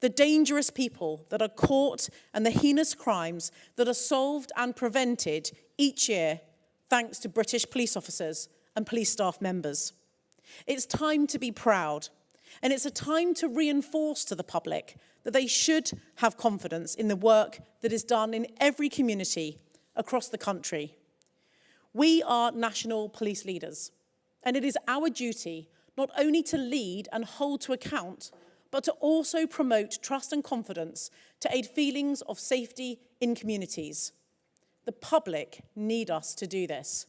the dangerous people that are caught and the heinous crimes that are solved and prevented each year thanks to British police officers and police staff members. It's time to be proud, and it's a time to reinforce to the public that they should have confidence in the work that is done in every community across the country. We are national police leaders, and it is our duty not only to lead and hold to account, but to also promote trust and confidence to aid feelings of safety in communities. The public need us to do this.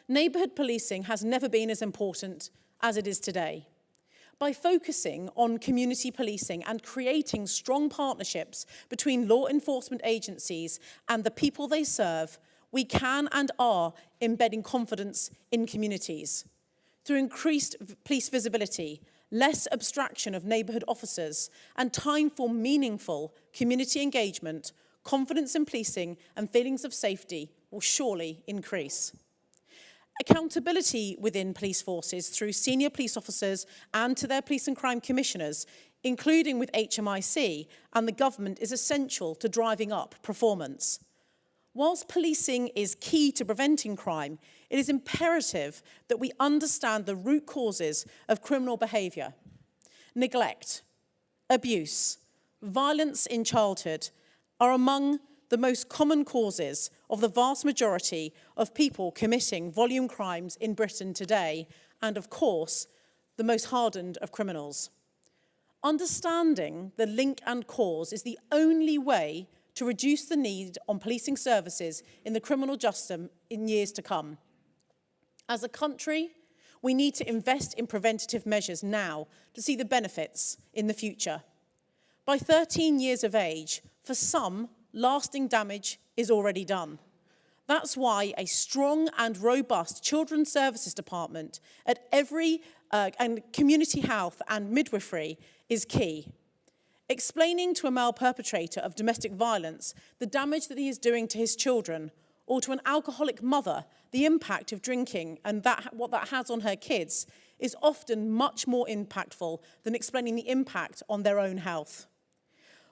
Neighbourhood policing has never been as important as it is today. By focusing on community policing and creating strong partnerships between law enforcement agencies and the people they serve, we can and are embedding confidence in communities. Through increased police visibility, less abstraction of neighbourhood officers, and time for meaningful community engagement, confidence in policing and feelings of safety will surely increase. Accountability within police forces through senior police officers and to their police and crime commissioners, including with HMIC and the government, is essential to driving up performance. Whilst policing is key to preventing crime, it is imperative that we understand the root causes of criminal behaviour. Neglect, abuse, violence in childhood are among the most common causes of the vast majority of people committing volume crimes in Britain today, and of course, the most hardened of criminals. Understanding the link and cause is the only way to reduce the need on policing services in the criminal justice in years to come. As a country, we need to invest in preventative measures now to see the benefits in the future. By 13 years of age, for some, lasting damage is already done. That's why a strong and robust children's services department at every and community health and midwifery is key. Explaining to a male perpetrator of domestic violence the damage that he is doing to his children, or to an alcoholic mother the impact of drinking and what that has on her kids, is often much more impactful than explaining the impact on their own health.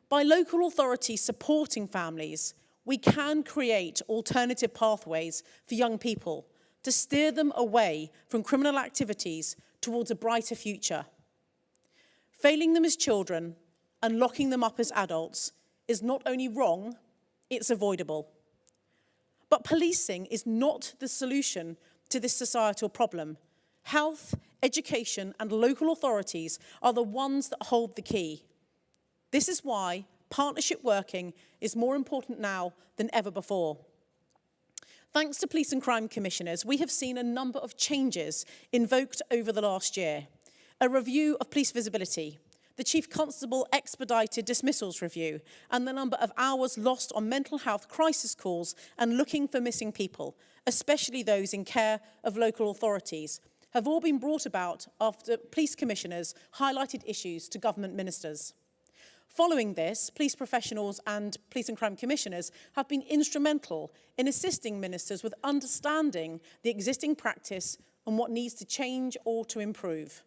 By local authorities supporting families, we can create alternative pathways for young people to steer them away from criminal activities towards a brighter future. Failing them as children and locking them up as adults is not only wrong, it's avoidable. But policing is not the solution to this societal problem. Health, education, and local authorities are the ones that hold the key. This is why partnership working is more important now than ever before. Thanks to police and crime commissioners, we have seen a number of changes invoked over the last year. A review of police visibility, the Chief Constable expedited dismissals review, and the number of hours lost on mental health crisis calls and looking for missing people, especially those in care of local authorities, have all been brought about after police commissioners highlighted issues to government ministers. Following this, police professionals and police and crime commissioners have been instrumental in assisting ministers with understanding the existing practice and what needs to change or to improve.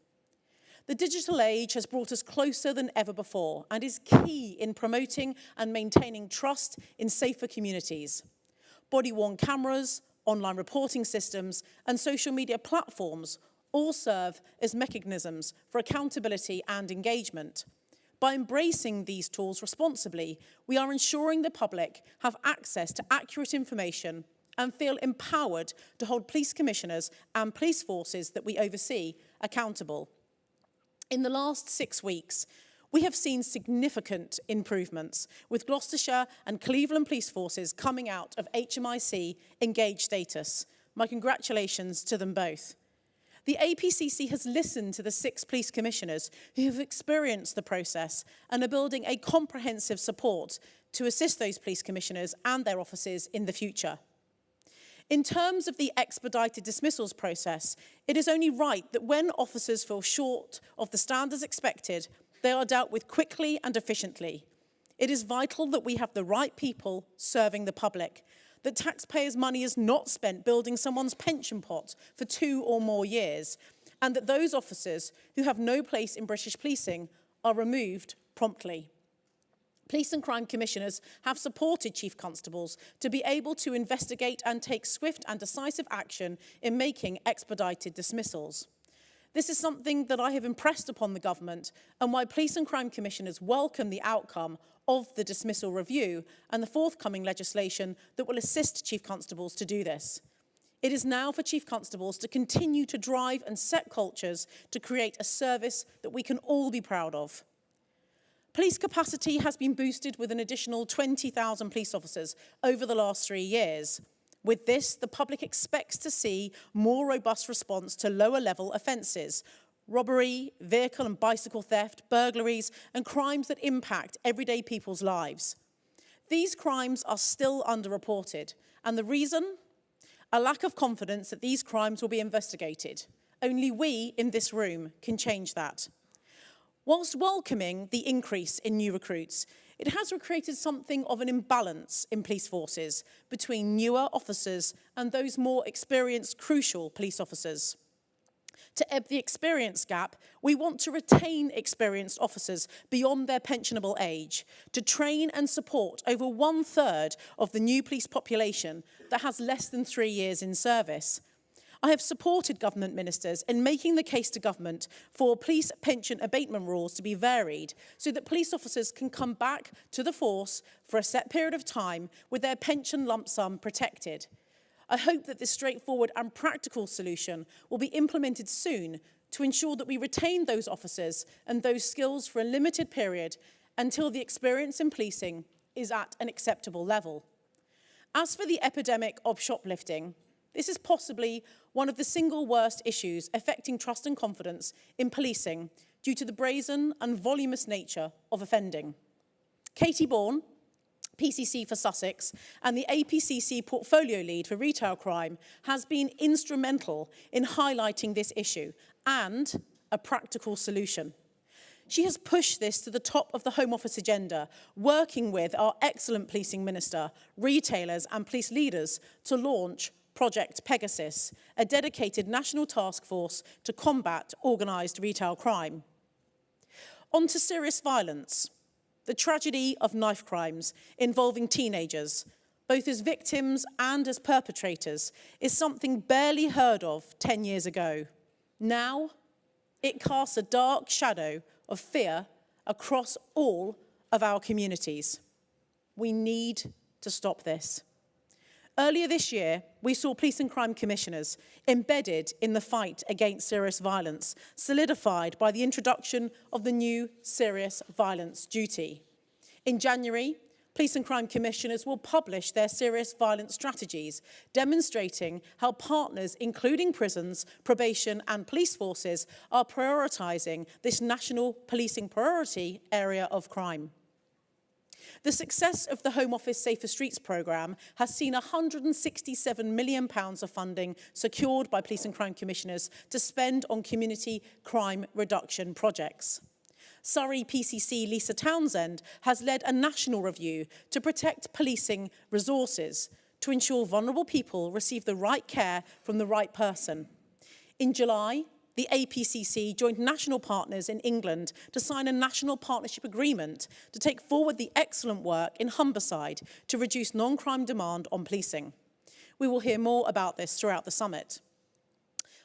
The digital age has brought us closer than ever before and is key in promoting and maintaining trust in safer communities. Body-worn cameras, online reporting systems, and social media platforms all serve as mechanisms for accountability and engagement. By embracing these tools responsibly, we are ensuring the public have access to accurate information and feel empowered to hold police commissioners and police forces that we oversee accountable. In the last 6 weeks, we have seen significant improvements, with Gloucestershire and Cleveland police forces coming out of HMIC engaged status. My congratulations to them both. The APCC has listened to the 6 police commissioners who have experienced the process and are building a comprehensive support to assist those police commissioners and their offices in the future. In terms of the expedited dismissals process, it is only right that when officers fall short of the standards expected, they are dealt with quickly and efficiently. It is vital that we have the right people serving the public, that taxpayers' money is not spent building someone's pension pot for 2 or more years, and that those officers who have no place in British policing are removed promptly. Police and crime commissioners have supported chief constables to be able to investigate and take swift and decisive action in making expedited dismissals. This is something that I have impressed upon the government, and why police and crime commissioners welcome the outcome of the dismissal review and the forthcoming legislation that will assist chief constables to do this. It is now for chief constables to continue to drive and set cultures to create a service that we can all be proud of. Police capacity has been boosted with an additional 20,000 police officers over the last 3 years. With this, the public expects to see more robust response to lower-level offences: robbery, vehicle and bicycle theft, burglaries, and crimes that impact everyday people's lives. These crimes are still underreported, and the reason? A lack of confidence that these crimes will be investigated. Only we in this room can change that. Whilst welcoming the increase in new recruits, it has created something of an imbalance in police forces between newer officers and those more experienced, crucial police officers. To ebb the experience gap, we want to retain experienced officers beyond their pensionable age, to train and support over 1/3 of the new police population that has less than 3 years in service. I have supported government ministers in making the case to government for police pension abatement rules to be varied so that police officers can come back to the force for a set period of time with their pension lump sum protected. I hope that this straightforward and practical solution will be implemented soon to ensure that we retain those officers and those skills for a limited period until the experience in policing is at an acceptable level. As for the epidemic of shoplifting, this is possibly one of the single worst issues affecting trust and confidence in policing due to the brazen and voluminous nature of offending. Katie Bourne, PCC for Sussex, and the APCC portfolio lead for retail crime has been instrumental in highlighting this issue and a practical solution. She has pushed this to the top of the Home Office agenda, working with our excellent policing minister, retailers and police leaders to launch Project Pegasus, a dedicated national task force to combat organised retail crime. On to serious violence. The tragedy of knife crimes involving teenagers, both as victims and as perpetrators, is something barely heard of 10 years ago. Now, it casts a dark shadow of fear across all of our communities. We need to stop this. Earlier this year, we saw police and crime commissioners embedded in the fight against serious violence, solidified by the introduction of the new serious violence duty. In January, police and crime commissioners will publish their serious violence strategies, demonstrating how partners, including prisons, probation and police forces, are prioritising this national policing priority area of crime. The success of the Home Office Safer Streets programme has seen £167 million of funding secured by police and crime commissioners to spend on community crime reduction projects. Surrey PCC Lisa Townsend has led a national review to protect policing resources to ensure vulnerable people receive the right care from the right person. In July, the APCC joined national partners in England to sign a national partnership agreement to take forward the excellent work in Humberside to reduce non-crime demand on policing. We will hear more about this throughout the summit.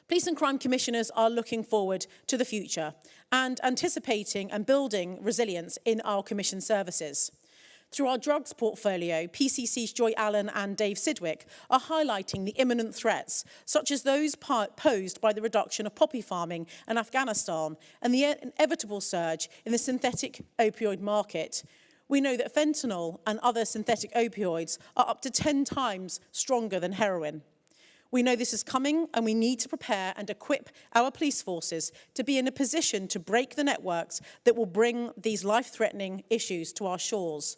Police and crime commissioners are looking forward to the future and anticipating and building resilience in our commission services. Through our drugs portfolio, PCC's Joy Allen and Dave Sidwick are highlighting the imminent threats, such as those posed by the reduction of poppy farming in Afghanistan and the inevitable surge in the synthetic opioid market. We know that fentanyl and other synthetic opioids are up to 10 times stronger than heroin. We know this is coming and we need to prepare and equip our police forces to be in a position to break the networks that will bring these life-threatening issues to our shores.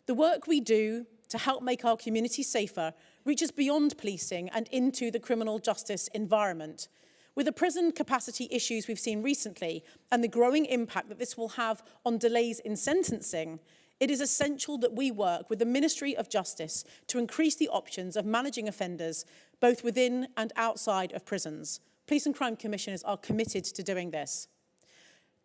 The work we do to help make our communities safer reaches beyond policing and into the criminal justice environment. With the prison capacity issues we've seen recently and the growing impact that this will have on delays in sentencing, it is essential that we work with the Ministry of Justice to increase the options of managing offenders both within and outside of prisons. Police and crime commissioners are committed to doing this.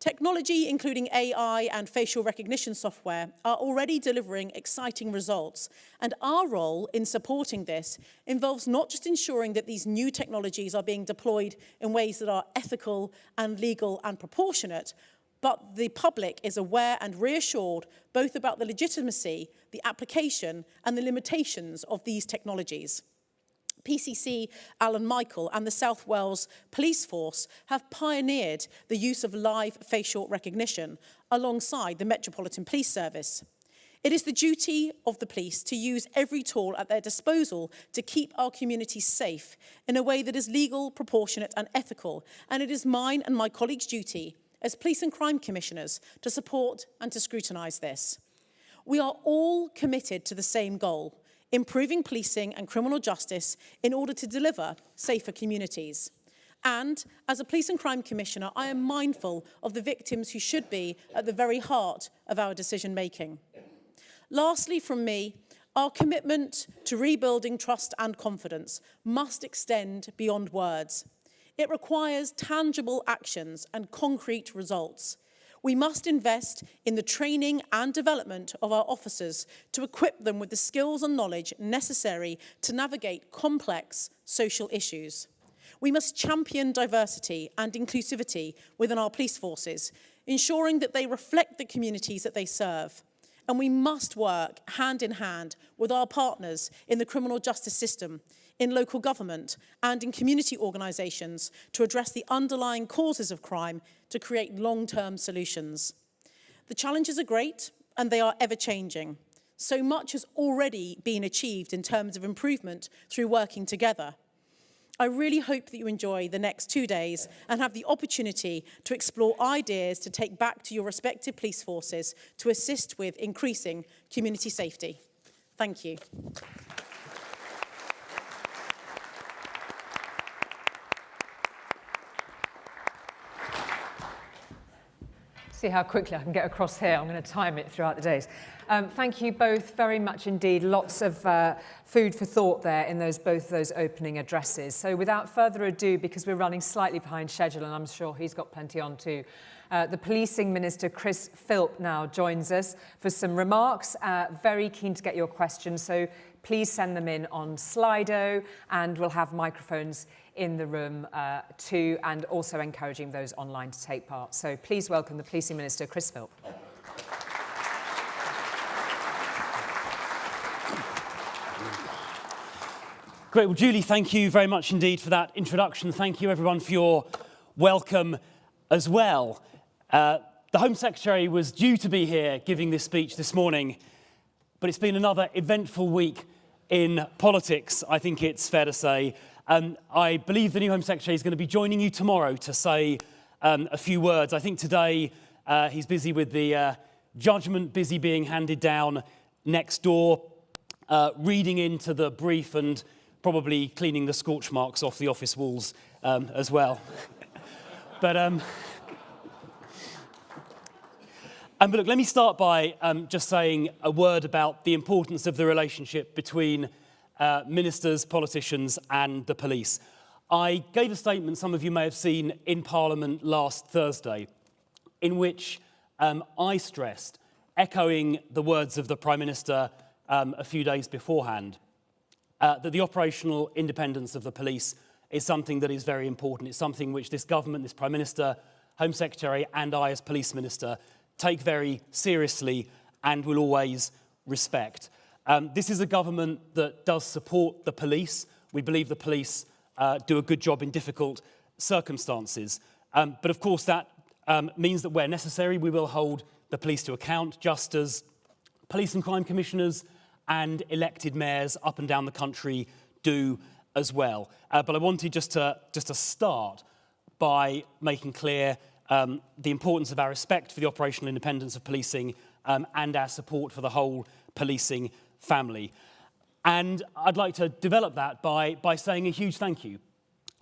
Technology, including AI and facial recognition software, are already delivering exciting results, and our role in supporting this involves not just ensuring that these new technologies are being deployed in ways that are ethical and legal and proportionate, but the public is aware and reassured both about the legitimacy, the application, and the limitations of these technologies. PCC Alan Michael and the South Wales Police Force have pioneered the use of live facial recognition alongside the Metropolitan Police Service. It is the duty of the police to use every tool at their disposal to keep our communities safe in a way that is legal, proportionate and ethical, and it is mine and my colleagues' duty as police and crime commissioners to support and to scrutinise this. We are all committed to the same goal: improving policing and criminal justice in order to deliver safer communities. And as a Police and Crime Commissioner, I am mindful of the victims who should be at the very heart of our decision making. Lastly, from me, our commitment to rebuilding trust and confidence must extend beyond words. It requires tangible actions and concrete results. We must invest in the training and development of our officers to equip them with the skills and knowledge necessary to navigate complex social issues. We must champion diversity and inclusivity within our police forces, ensuring that they reflect the communities that they serve. And we must work hand in hand with our partners in the criminal justice system, in local government and in community organisations to address the underlying causes of crime to create long-term solutions. The challenges are great and they are ever-changing. So much has already been achieved in terms of improvement through working together. I really hope that you enjoy the next 2 days and have the opportunity to explore ideas to take back to your respective police forces to assist with increasing community safety. Thank you. See how quickly I can get across here. I'm going to time it throughout the days. Thank you both very much indeed. Lots of food for thought there in both those opening addresses. So without further ado, because we're running slightly behind schedule and I'm sure he's got plenty on too, the Policing Minister, Chris Philp, now joins us for some remarks. Very keen to get your questions, so please send them in on Slido and we'll have microphones in the room too, and also encouraging those online to take part. So please welcome the Policing Minister, Chris Philp. Great. Well, Julie, thank you very much indeed for that introduction. Thank you, everyone, for your welcome as well. The Home Secretary was due to be here giving this speech this morning, but it's been another eventful week in politics, I think it's fair to say. I believe the new Home Secretary is going to be joining you tomorrow to say a few words. I think today he's busy with the judgment, busy being handed down next door, reading into the brief and probably cleaning the scorch marks off the office walls as well. But look, let me start by just saying a word about the importance of the relationship between ministers, politicians and the police. I gave a statement some of you may have seen in Parliament last Thursday in which I stressed, echoing the words of the Prime Minister a few days beforehand, that the operational independence of the police is something that is very important. It's something which this government, this Prime Minister, Home Secretary and I as Police Minister take very seriously and will always respect. This is a government that does support the police. We believe the police do a good job in difficult circumstances. But of course that means that where necessary we will hold the police to account, just as police and crime commissioners and elected mayors up and down the country do as well. But I wanted just to start by making clear the importance of our respect for the operational independence of policing and our support for the whole policing family. And I'd like to develop that by saying a huge thank you.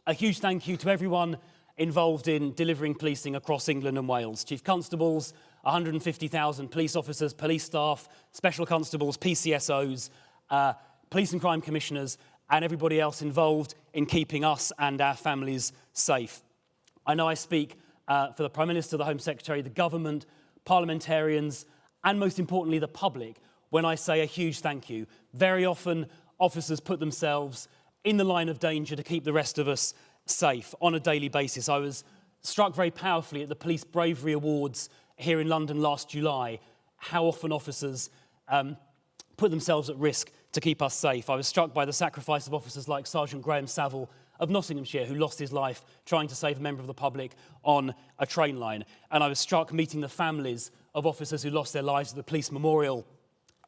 A huge thank you to everyone involved in delivering policing across England and Wales. Chief Constables, 150,000 police officers, police staff, special constables, PCSOs, police and crime commissioners, and everybody else involved in keeping us and our families safe. I know I speak for the Prime Minister, the Home Secretary, the government, parliamentarians, and most importantly, the public, when I say a huge thank you. Very often, officers put themselves in the line of danger to keep the rest of us safe on a daily basis. I was struck very powerfully at the Police Bravery Awards here in London last July, how often officers put themselves at risk to keep us safe. I was struck by the sacrifice of officers like Sergeant Graham Saville of Nottinghamshire, who lost his life trying to save a member of the public on a train line. And I was struck meeting the families of officers who lost their lives at the police memorial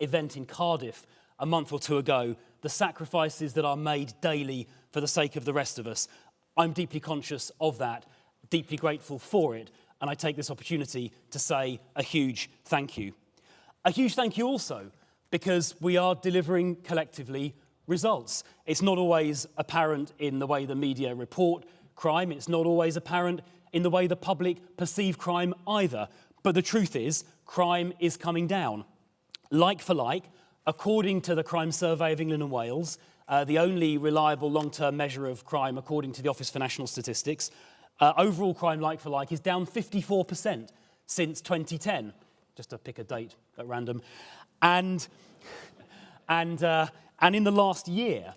event in Cardiff a month or two ago, the sacrifices that are made daily for the sake of the rest of us. I'm deeply conscious of that, deeply grateful for it, and I take this opportunity to say a huge thank you. A huge thank you also because we are delivering collectively results. It's not always apparent in the way the media report crime. It's not always apparent in the way the public perceive crime either. But the truth is, crime is coming down. Like for like, according to the Crime Survey of England and Wales, the only reliable long-term measure of crime according to the Office for National Statistics, overall crime like for like is down 54% since 2010, just to pick a date at random. And in the last year,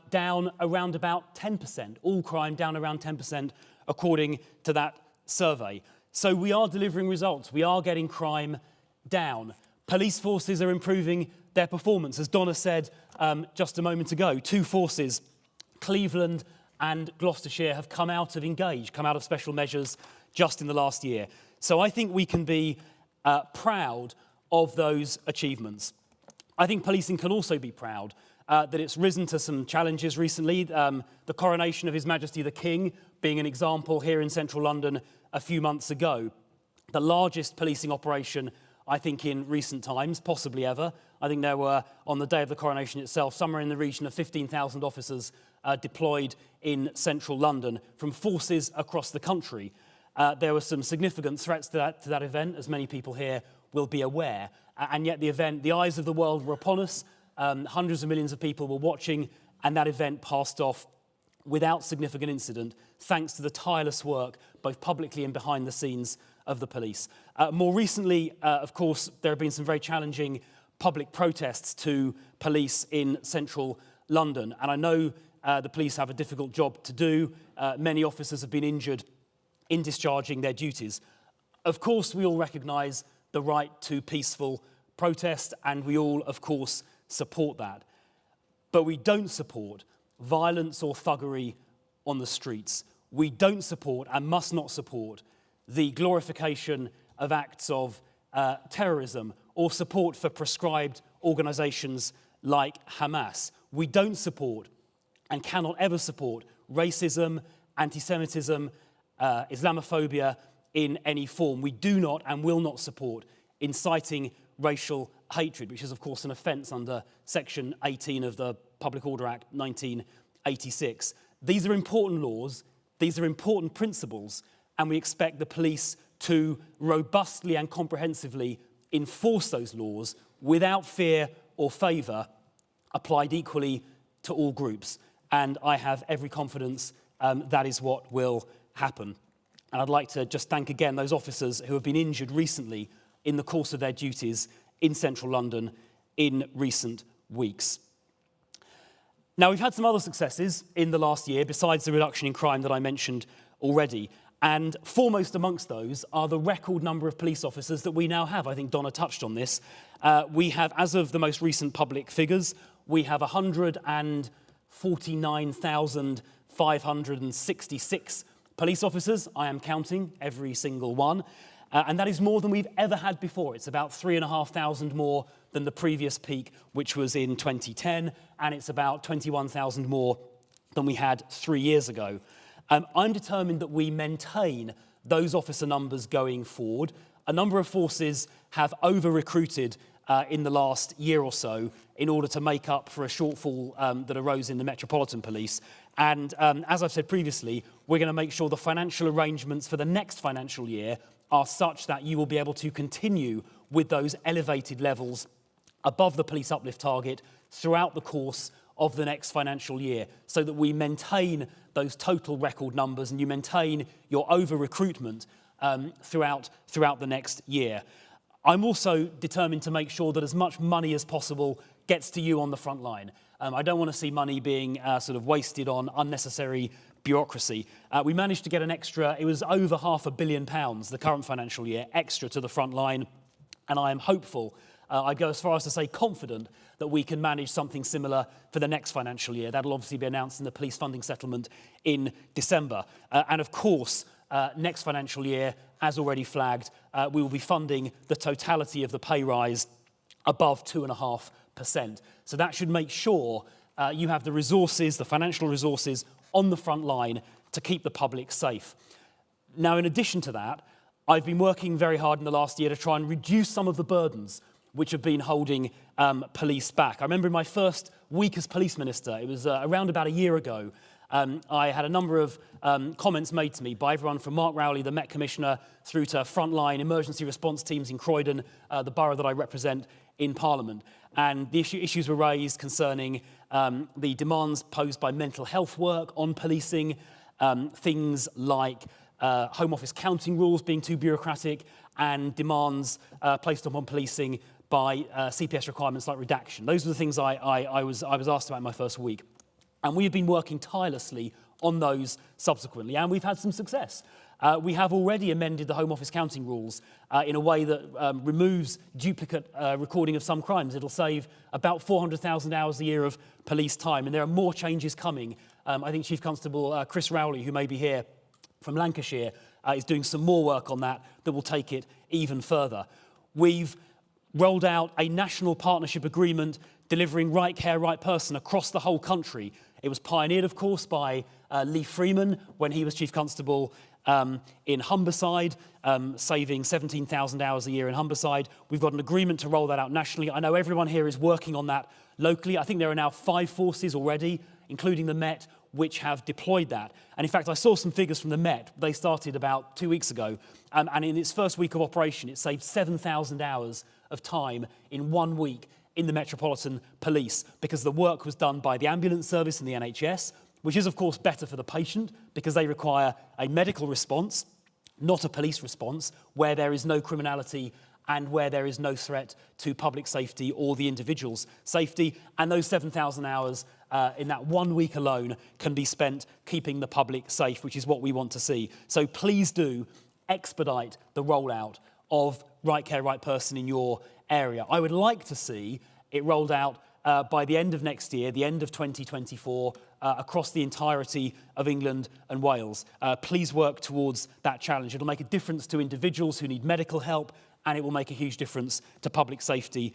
down around about 10%, all crime down around 10% according to that survey. So we are delivering results. We are getting crime down. Police forces are improving their performance. As Donna said just a moment ago, 2 forces, Cleveland and Gloucestershire, have come out of Engage, come out of special measures just in the last year. So I think we can be proud of those achievements. I think policing can also be proud that it's risen to some challenges recently. The coronation of His Majesty the King being an example here in central London a few months ago. The largest policing operation, I think, in recent times, possibly ever. I think there were, on the day of the coronation itself, somewhere in the region of 15,000 officers deployed in central London from forces across the country. There were some significant threats to that event, as many people here will be aware. And yet the event, the eyes of the world were upon us. Hundreds of millions of people were watching, and that event passed off without significant incident, thanks to the tireless work, both publicly and behind the scenes, of the police. More recently, of course, there have been some very challenging public protests to police in central London. And I know the police have a difficult job to do. Many officers have been injured in discharging their duties. Of course, we all recognise the right to peaceful protest, and we all, of course, support that. But we don't support violence or thuggery on the streets. We don't support and must not support the glorification of acts of terrorism or support for proscribed organisations like Hamas. We don't support and cannot ever support racism, anti-Semitism, Islamophobia in any form. We do not and will not support inciting racial hatred, which is, of course, an offence under Section 18 of the Public Order Act 1986. These are important laws, these are important principles, and we expect the police to robustly and comprehensively enforce those laws without fear or favour, applied equally to all groups. And I have every confidence that is what will happen. And I'd like to just thank again those officers who have been injured recently in the course of their duties in central London in recent weeks. Now, we've had some other successes in the last year besides the reduction in crime that I mentioned already. And foremost amongst those are the record number of police officers that we now have. I think Donna touched on this. We have, as of the most recent public figures, we have 149,566 police officers. I am counting every single one. And that is more than we've ever had before. It's about 3,500 more than the previous peak, which was in 2010. And it's about 21,000 more than we had 3 years ago. I'm determined that we maintain those officer numbers going forward. A number of forces have over-recruited in the last year or so in order to make up for a shortfall that arose in the Metropolitan Police. And as I've said previously, we're going to make sure the financial arrangements for the next financial year are such that you will be able to continue with those elevated levels above the police uplift target throughout the course of the next financial year, so that we maintain those total record numbers and you maintain your over-recruitment throughout the next year. I'm also determined to make sure that as much money as possible gets to you on the front line. I don't want to see money being sort of wasted on unnecessary bureaucracy. We managed to get an extra, it was over £500 million the current financial year, extra to the front line, and I am hopeful, I go as far as to say confident, that we can manage something similar for the next financial year. That'll obviously be announced in the police funding settlement in December. And of course, next financial year, as already flagged, we will be funding the totality of the pay rise above 2.5%. So that should make sure you have the resources, the financial resources on the front line to keep the public safe. Now, in addition to that, I've been working very hard in the last year to try and reduce some of the burdens which have been holding police back. I remember in my first week as police minister, it was around about a year ago, I had a number of comments made to me by everyone from Mark Rowley, the Met Commissioner, through to frontline emergency response teams in Croydon, the borough that I represent in Parliament. And the issues were raised concerning the demands posed by mental health work on policing, things like Home Office counting rules being too bureaucratic, and demands placed upon policing by CPS requirements like redaction. Those are the things I was asked about in my first week. And we have been working tirelessly on those subsequently, and we've had some success. We have already amended the Home Office counting rules in a way that removes duplicate recording of some crimes. It'll save about 400,000 hours a year of police time, and there are more changes coming. I think Chief Constable Chris Rowley, who may be here from Lancashire, is doing some more work on that will take it even further. We've rolled out a national partnership agreement delivering right care, right person across the whole country. It was pioneered, of course, by Lee Freeman when he was Chief Constable in Humberside, saving 17,000 hours a year in Humberside. We've got an agreement to roll that out nationally. I know everyone here is working on that locally. I think there are now 5 forces already, including the Met, which have deployed that. And in fact, I saw some figures from the Met. They started about 2 weeks ago. And in its first week of operation, it saved 7,000 hours of time in 1 week in the Metropolitan Police, because the work was done by the ambulance service and the NHS, which is, of course, better for the patient because they require a medical response, not a police response, where there is no criminality and where there is no threat to public safety or the individual's safety. And those 7,000 hours in that 1 week alone can be spent keeping the public safe, which is what we want to see. So please do expedite the rollout of Right Care, Right Person in your area. I would like to see it rolled out by the end of next year, the end of 2024, across the entirety of England and Wales. Please work towards that challenge. It'll make a difference to individuals who need medical help, and it will make a huge difference to public safety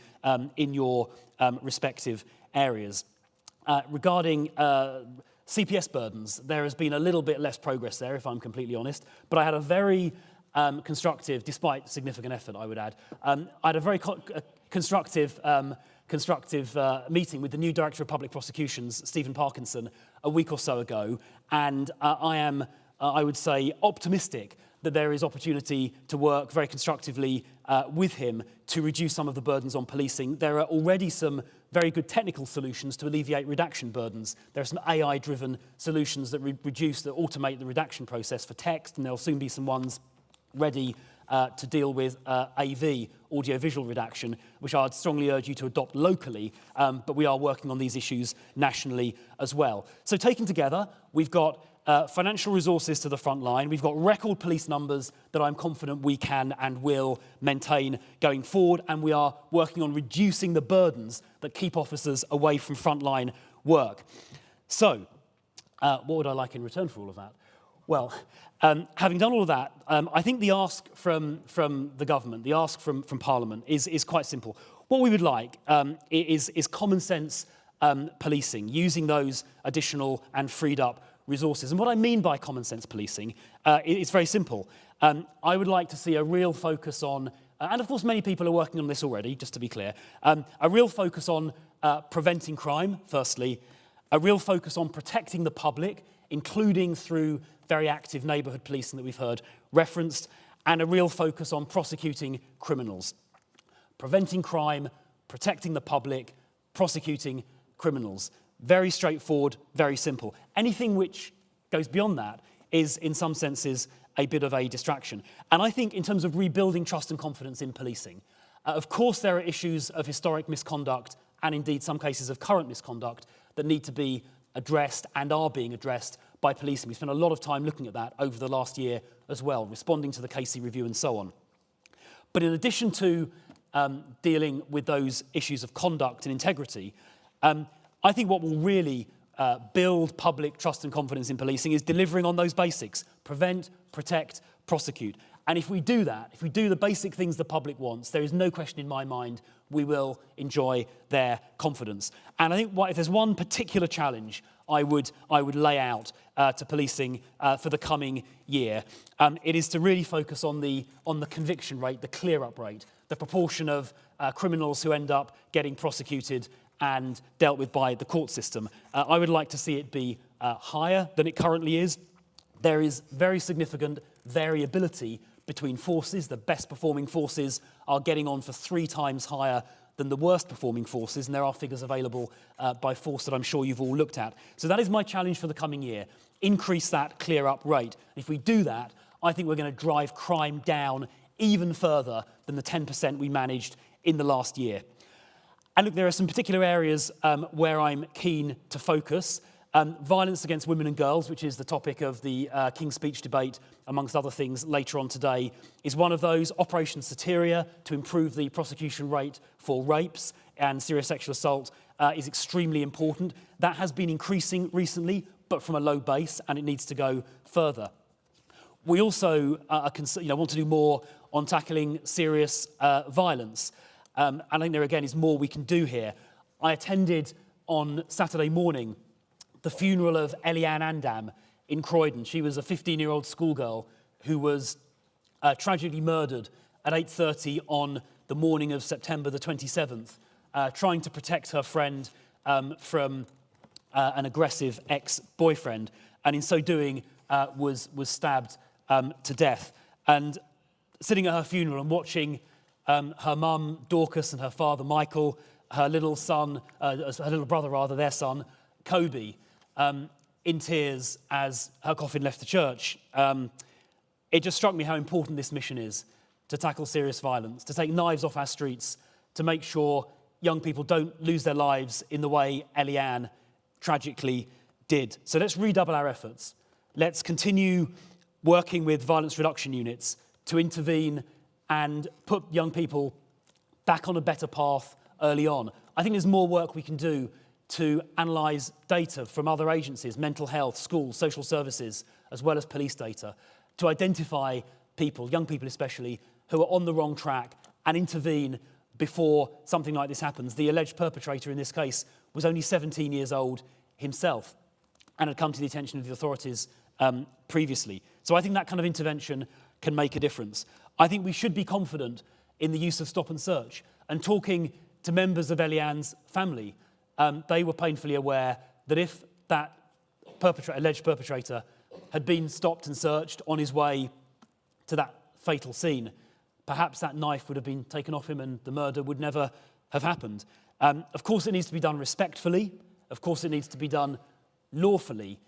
in your respective areas. Regarding CPS burdens, there has been a little bit less progress there, if I'm completely honest, but I had a very constructive, despite significant effort, I would add, I had a very constructive meeting with the new Director of Public Prosecutions, Stephen Parkinson, a week or so ago, and I am, I would say, optimistic that there is opportunity to work very constructively with him to reduce some of the burdens on policing. There are already some very good technical solutions to alleviate redaction burdens. There are some AI-driven solutions that automate the redaction process for text, and there'll soon be some ones ready to deal with AV, audio-visual redaction, which I'd strongly urge you to adopt locally, but we are working on these issues nationally as well. So taken together, we've got financial resources to the front line, we've got record police numbers that I'm confident we can and will maintain going forward, and we are working on reducing the burdens that keep officers away from frontline work. So, what would I like in return for all of that? Well, having done all of that, I think the ask from the government, the ask from Parliament is quite simple. What we would like is common sense policing, using those additional and freed up resources. And what I mean by common sense policing is very simple. I would like to see a real focus on, and of course many people are working on this already, just to be clear, a real focus on preventing crime, firstly, a real focus on protecting the public, including through very active neighbourhood policing that we've heard referenced, and a real focus on prosecuting criminals. Preventing crime, protecting the public, prosecuting criminals. Very straightforward, very simple. Anything which goes beyond that is, in some senses, a bit of a distraction. And I think in terms of rebuilding trust and confidence in policing, of course there are issues of historic misconduct and indeed some cases of current misconduct that need to be addressed and are being addressed by policing. We spent a lot of time looking at that over the last year as well, responding to the Casey review and so on. But in addition to dealing with those issues of conduct and integrity, I think what will really build public trust and confidence in policing is delivering on those basics: prevent, protect, prosecute. And if we do that, if we do the basic things the public wants, there is no question in my mind we will enjoy their confidence. And I think if there's one particular challenge I would lay out to policing for the coming year, it is to really focus on the conviction rate, the clear-up rate, the proportion of criminals who end up getting prosecuted and dealt with by the court system. I would like to see it be higher than it currently is. There is very significant variability between forces. The best performing forces are getting on for 3 times higher than the worst performing forces, and there are figures available by force that I'm sure you've all looked at. So that is my challenge for the coming year. Increase that clear-up rate. If we do that, I think we're going to drive crime down even further than the 10% we managed in the last year. And look, there are some particular areas where I'm keen to focus. Violence against women and girls, which is the topic of the King's Speech debate, amongst other things, later on today, is one of those. Operation Soteria, to improve the prosecution rate for rapes and serious sexual assault, is extremely important. That has been increasing recently, but from a low base, and it needs to go further. We also want to do more on tackling serious violence. And I think there again is more we can do here. I attended on Saturday morning the funeral of Eliane Andam in Croydon. She was a 15-year-old schoolgirl who was tragically murdered at 8:30 on the morning of September the 27th, trying to protect her friend from an aggressive ex-boyfriend, and in so doing was stabbed to death. And sitting at her funeral and watching her mum, Dorcas, and her father, Michael, her little brother, their son, Kobe, in tears as her coffin left the church, it just struck me how important this mission is to tackle serious violence, to take knives off our streets, to make sure young people don't lose their lives in the way Eliane tragically did. So let's redouble our efforts. Let's continue working with violence reduction units to intervene and put young people back on a better path early on. I think there's more work we can do to analyse data from other agencies, mental health, schools, social services, as well as police data, to identify people, young people especially, who are on the wrong track and intervene before something like this happens. The alleged perpetrator in this case was only 17 years old himself and had come to the attention of the authorities previously. So I think that kind of intervention can make a difference. I think we should be confident in the use of stop and search. And talking to members of Eliane's family, they were painfully aware that if that alleged perpetrator had been stopped and searched on his way to that fatal scene, perhaps that knife would have been taken off him and the murder would never have happened. Of course, it needs to be done respectfully. Of course, it needs to be done lawfully.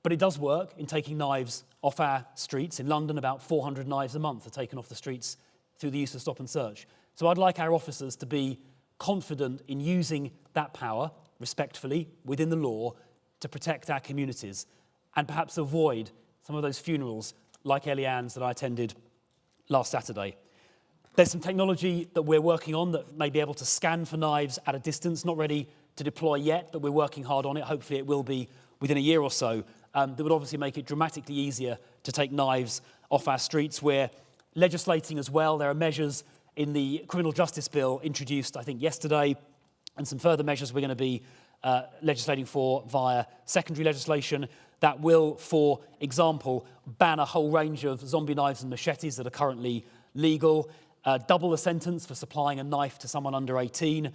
But it does work in taking knives off our streets. In London, about 400 knives a month are taken off the streets through the use of stop and search. So I'd like our officers to be confident in using that power respectfully within the law to protect our communities and perhaps avoid some of those funerals like Eliane's that I attended last Saturday. There's some technology that we're working on that may be able to scan for knives at a distance, not ready to deploy yet, but we're working hard on it. Hopefully it will be within a year or so. That would obviously make it dramatically easier to take knives off our streets. We're legislating as well. There are measures in the criminal justice bill introduced, I think, yesterday, and some further measures we're going to be legislating for via secondary legislation that will, for example, ban a whole range of zombie knives and machetes that are currently legal, double the sentence for supplying a knife to someone under 18,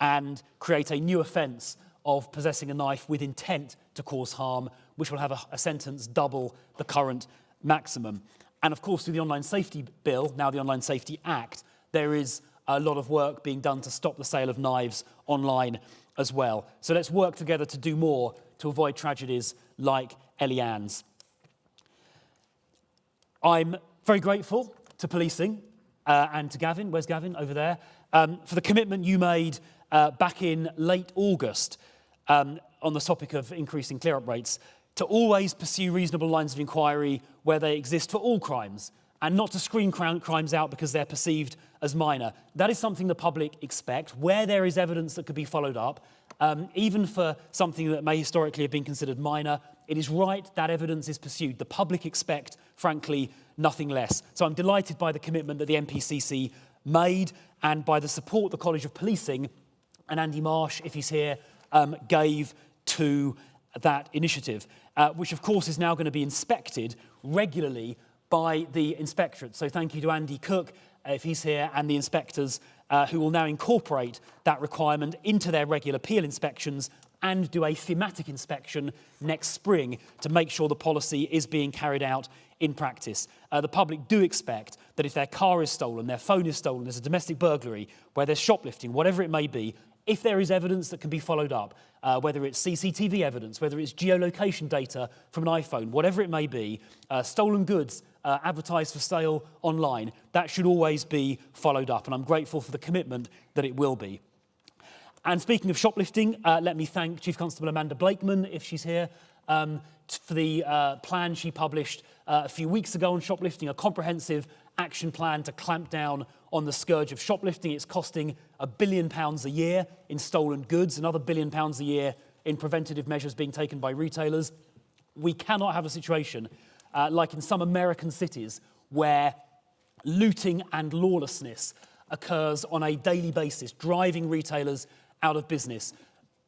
and create a new offence of possessing a knife with intent to cause harm, which will have a sentence double the current maximum. And of course, through the Online Safety Bill, now the Online Safety Act, there is a lot of work being done to stop the sale of knives online as well. So let's work together to do more to avoid tragedies like Eliane's. I'm very grateful to policing and to Gavin, where's Gavin? Over there, for the commitment you made back in late August on the topic of increasing clear-up rates, to always pursue reasonable lines of inquiry where they exist for all crimes, and not to screen crimes out because they're perceived as minor. That is something the public expect. Where there is evidence that could be followed up, even for something that may historically have been considered minor, it is right that evidence is pursued. The public expect, frankly, nothing less. So I'm delighted by the commitment that the MPCC made and by the support the College of Policing and Andy Marsh, if he's here, gave to that initiative, which of course is now going to be inspected regularly by the inspectorate. So thank you to Andy Cook, if he's here, and the inspectors who will now incorporate that requirement into their regular peel inspections and do a thematic inspection next spring to make sure the policy is being carried out in practice. The public do expect that if their car is stolen, their phone is stolen, there's a domestic burglary, where there's shoplifting, whatever it may be, if there is evidence that can be followed up, whether it's CCTV evidence, whether it's geolocation data from an iPhone, whatever it may be, stolen goods advertised for sale online, that should always be followed up. And I'm grateful for the commitment that it will be. And speaking of shoplifting, let me thank Chief Constable Amanda Blakeman, if she's here, for the plan she published a few weeks ago on shoplifting, a comprehensive action plan to clamp down on the scourge of shoplifting. It's costing £1 billion a year in stolen goods, another £1 billion a year in preventative measures being taken by retailers. We cannot have a situation like in some American cities where looting and lawlessness occurs on a daily basis, driving retailers out of business.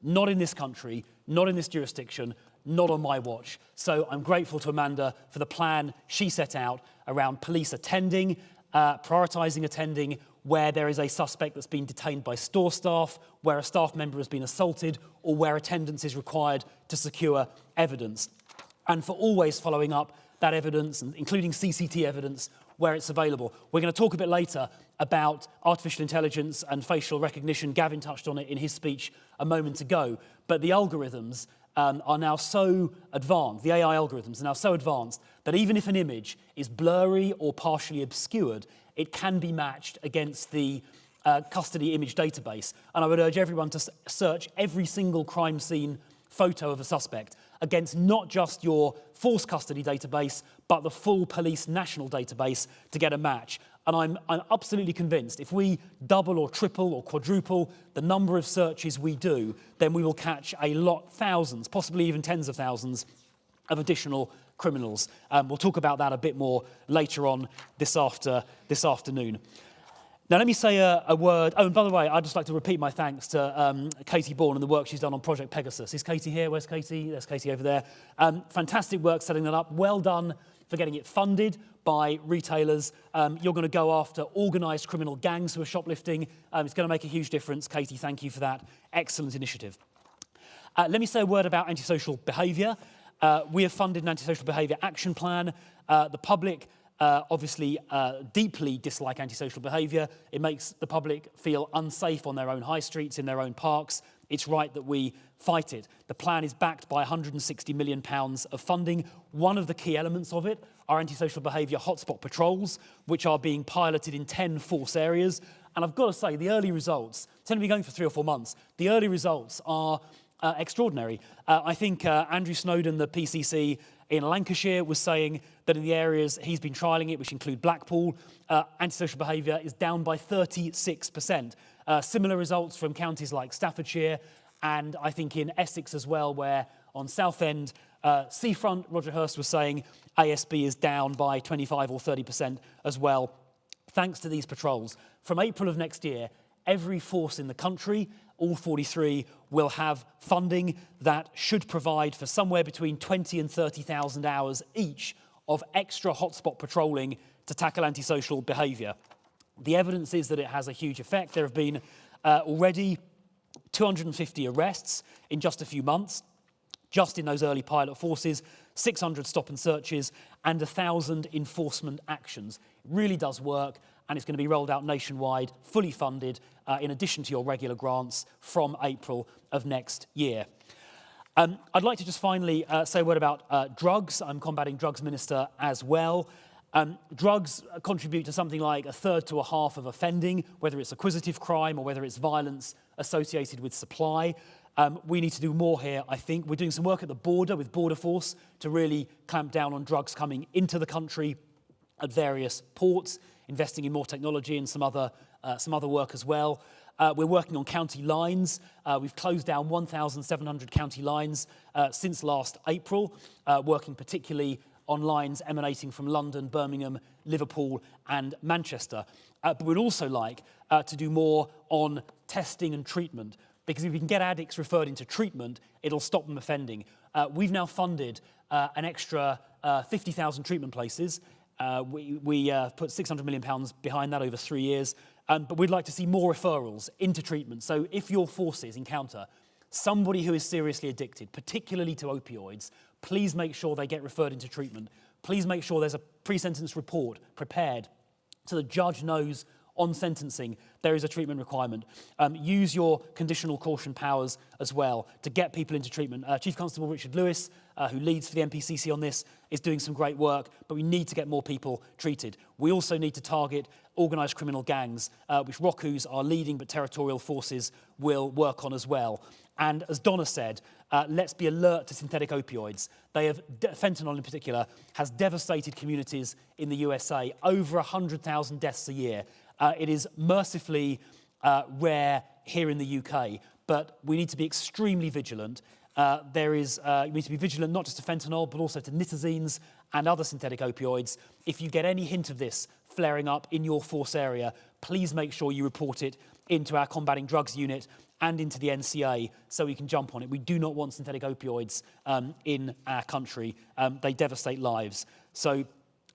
Not in this country, not in this jurisdiction, not on my watch. So I'm grateful to Amanda for the plan she set out around police attending, prioritising attending where there is a suspect that's been detained by store staff, where a staff member has been assaulted, or where attendance is required to secure evidence. And for always following up that evidence, including CCTV evidence, where it's available. We're going to talk a bit later about artificial intelligence and facial recognition. Gavin touched on it in his speech a moment ago. But the algorithms are now so advanced, the AI algorithms are now so advanced that even if an image is blurry or partially obscured, it can be matched against the custody image database. And I would urge everyone to search every single crime scene photo of a suspect against not just your forced custody database, but the full police national database to get a match. And I'm absolutely convinced if we double or triple or quadruple the number of searches we do, then we will catch a lot, thousands, possibly even tens of thousands of additional criminals. We'll talk about that a bit more later on this afternoon. Now, let me say a word. Oh, and by the way, I'd just like to repeat my thanks to Katie Bourne and the work she's done on Project Pegasus. Is Katie here? Where's Katie? There's Katie over there. Fantastic work setting that up. Well done for getting it funded by retailers. You're going to go after organised criminal gangs who are shoplifting. It's going to make a huge difference. Katie, thank you for that excellent initiative. Let me say a word about antisocial behaviour. We have funded an antisocial behaviour action plan. The public obviously deeply dislike antisocial behaviour. It makes the public feel unsafe on their own high streets, in their own parks. It's right that we fight it. The plan is backed by £160 million of funding. One of the key elements of it are antisocial behaviour hotspot patrols, which are being piloted in 10 force areas. And I've got to say, the early results, it's only been going for 3 or 4 months, the early results are extraordinary. I think Andrew Snowden, the PCC in Lancashire, was saying that in the areas he's been trialling it, which include Blackpool, antisocial behaviour is down by 36%. Similar results from counties like Staffordshire, and I think in Essex as well, where on Southend, Seafront, Roger Hurst was saying ASB is down by 25 or 30% as well, thanks to these patrols. From April of next year, every force in the country, all 43, will have funding that should provide for somewhere between 20 and 30,000 hours each of extra hotspot patrolling to tackle antisocial behaviour. The evidence is that it has a huge effect. There have been already 250 arrests in just a few months, just in those early pilot forces, 600 stop and searches, and 1,000 enforcement actions. It really does work, and it's going to be rolled out nationwide, fully funded, in addition to your regular grants from April of next year. I'd like to just finally say a word about drugs. I'm combating drugs minister as well. Drugs contribute to something like a third to a half of offending, whether it's acquisitive crime or whether it's violence associated with supply. We need to do more here, I think. We're doing some work at the border with Border Force to really clamp down on drugs coming into the country at various ports, investing in more technology and some other work as well. We're working on county lines. We've closed down 1,700 county lines since last April, working particularly on lines emanating from London, Birmingham, Liverpool and Manchester. But we'd also like to do more on testing and treatment, because if we can get addicts referred into treatment, it'll stop them offending. We've now funded an extra 50,000 treatment places. We put £600 million behind that over 3 years, but we'd like to see more referrals into treatment. So if your forces encounter somebody who is seriously addicted, particularly to opioids, please make sure they get referred into treatment. Please make sure there's a pre-sentence report prepared so the judge knows on sentencing there is a treatment requirement. Use your conditional caution powers as well to get people into treatment. Chief Constable Richard Lewis, who leads for the MPCC on this, is doing some great work, but we need to get more people treated. We also need to target organised criminal gangs, which ROCUs, our leading but territorial forces, will work on as well. And as Donna said, let's be alert to synthetic opioids. Fentanyl in particular has devastated communities in the USA, over 100,000 deaths a year. It is mercifully rare here in the UK, but we need to be extremely vigilant. You need to be vigilant not just to fentanyl, but also to nitazines and other synthetic opioids. If you get any hint of this flaring up in your force area, please make sure you report it into our combating drugs unit and into the NCA so we can jump on it. We do not want synthetic opioids in our country. They devastate lives. So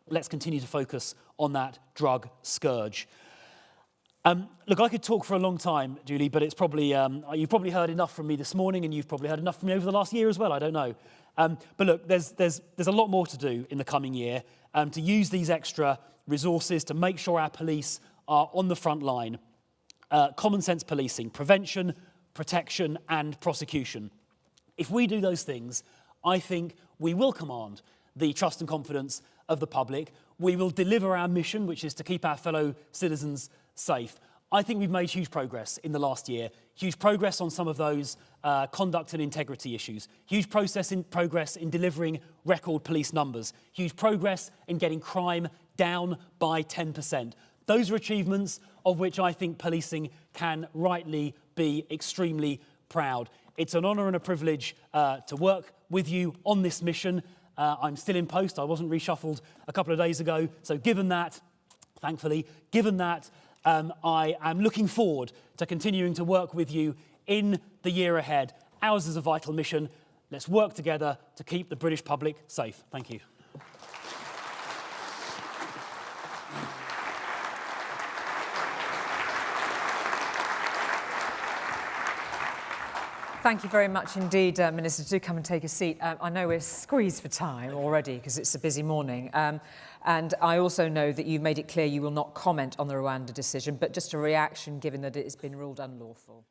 let's continue to focus on that drug scourge. Look, I could talk for a long time, Julie, but it's probably you've probably heard enough from me this morning, and you've probably heard enough from me over the last year as well. I don't know, but look, there's a lot more to do in the coming year to use these extra resources to make sure our police are on the front line. Common sense policing, prevention, protection, and prosecution. If we do those things, I think we will command the trust and confidence of the public. We will deliver our mission, which is to keep our fellow citizens safe. I think we've made huge progress in the last year, huge progress on some of those conduct and integrity issues, huge progress in delivering record police numbers, huge progress in getting crime down by 10%. Those are achievements of which I think policing can rightly be extremely proud. It's an honour and a privilege to work with you on this mission. I'm still in post. I wasn't reshuffled a couple of days ago. So given that, thankfully, I am looking forward to continuing to work with you in the year ahead. Ours is a vital mission. Let's work together to keep the British public safe. Thank you. Thank you very much indeed, Minister. Do come and take a seat. I know we're squeezed for time already because it's a busy morning. And I also know that you've made it clear you will not comment on the Rwanda decision, but just a reaction given that it has been ruled unlawful.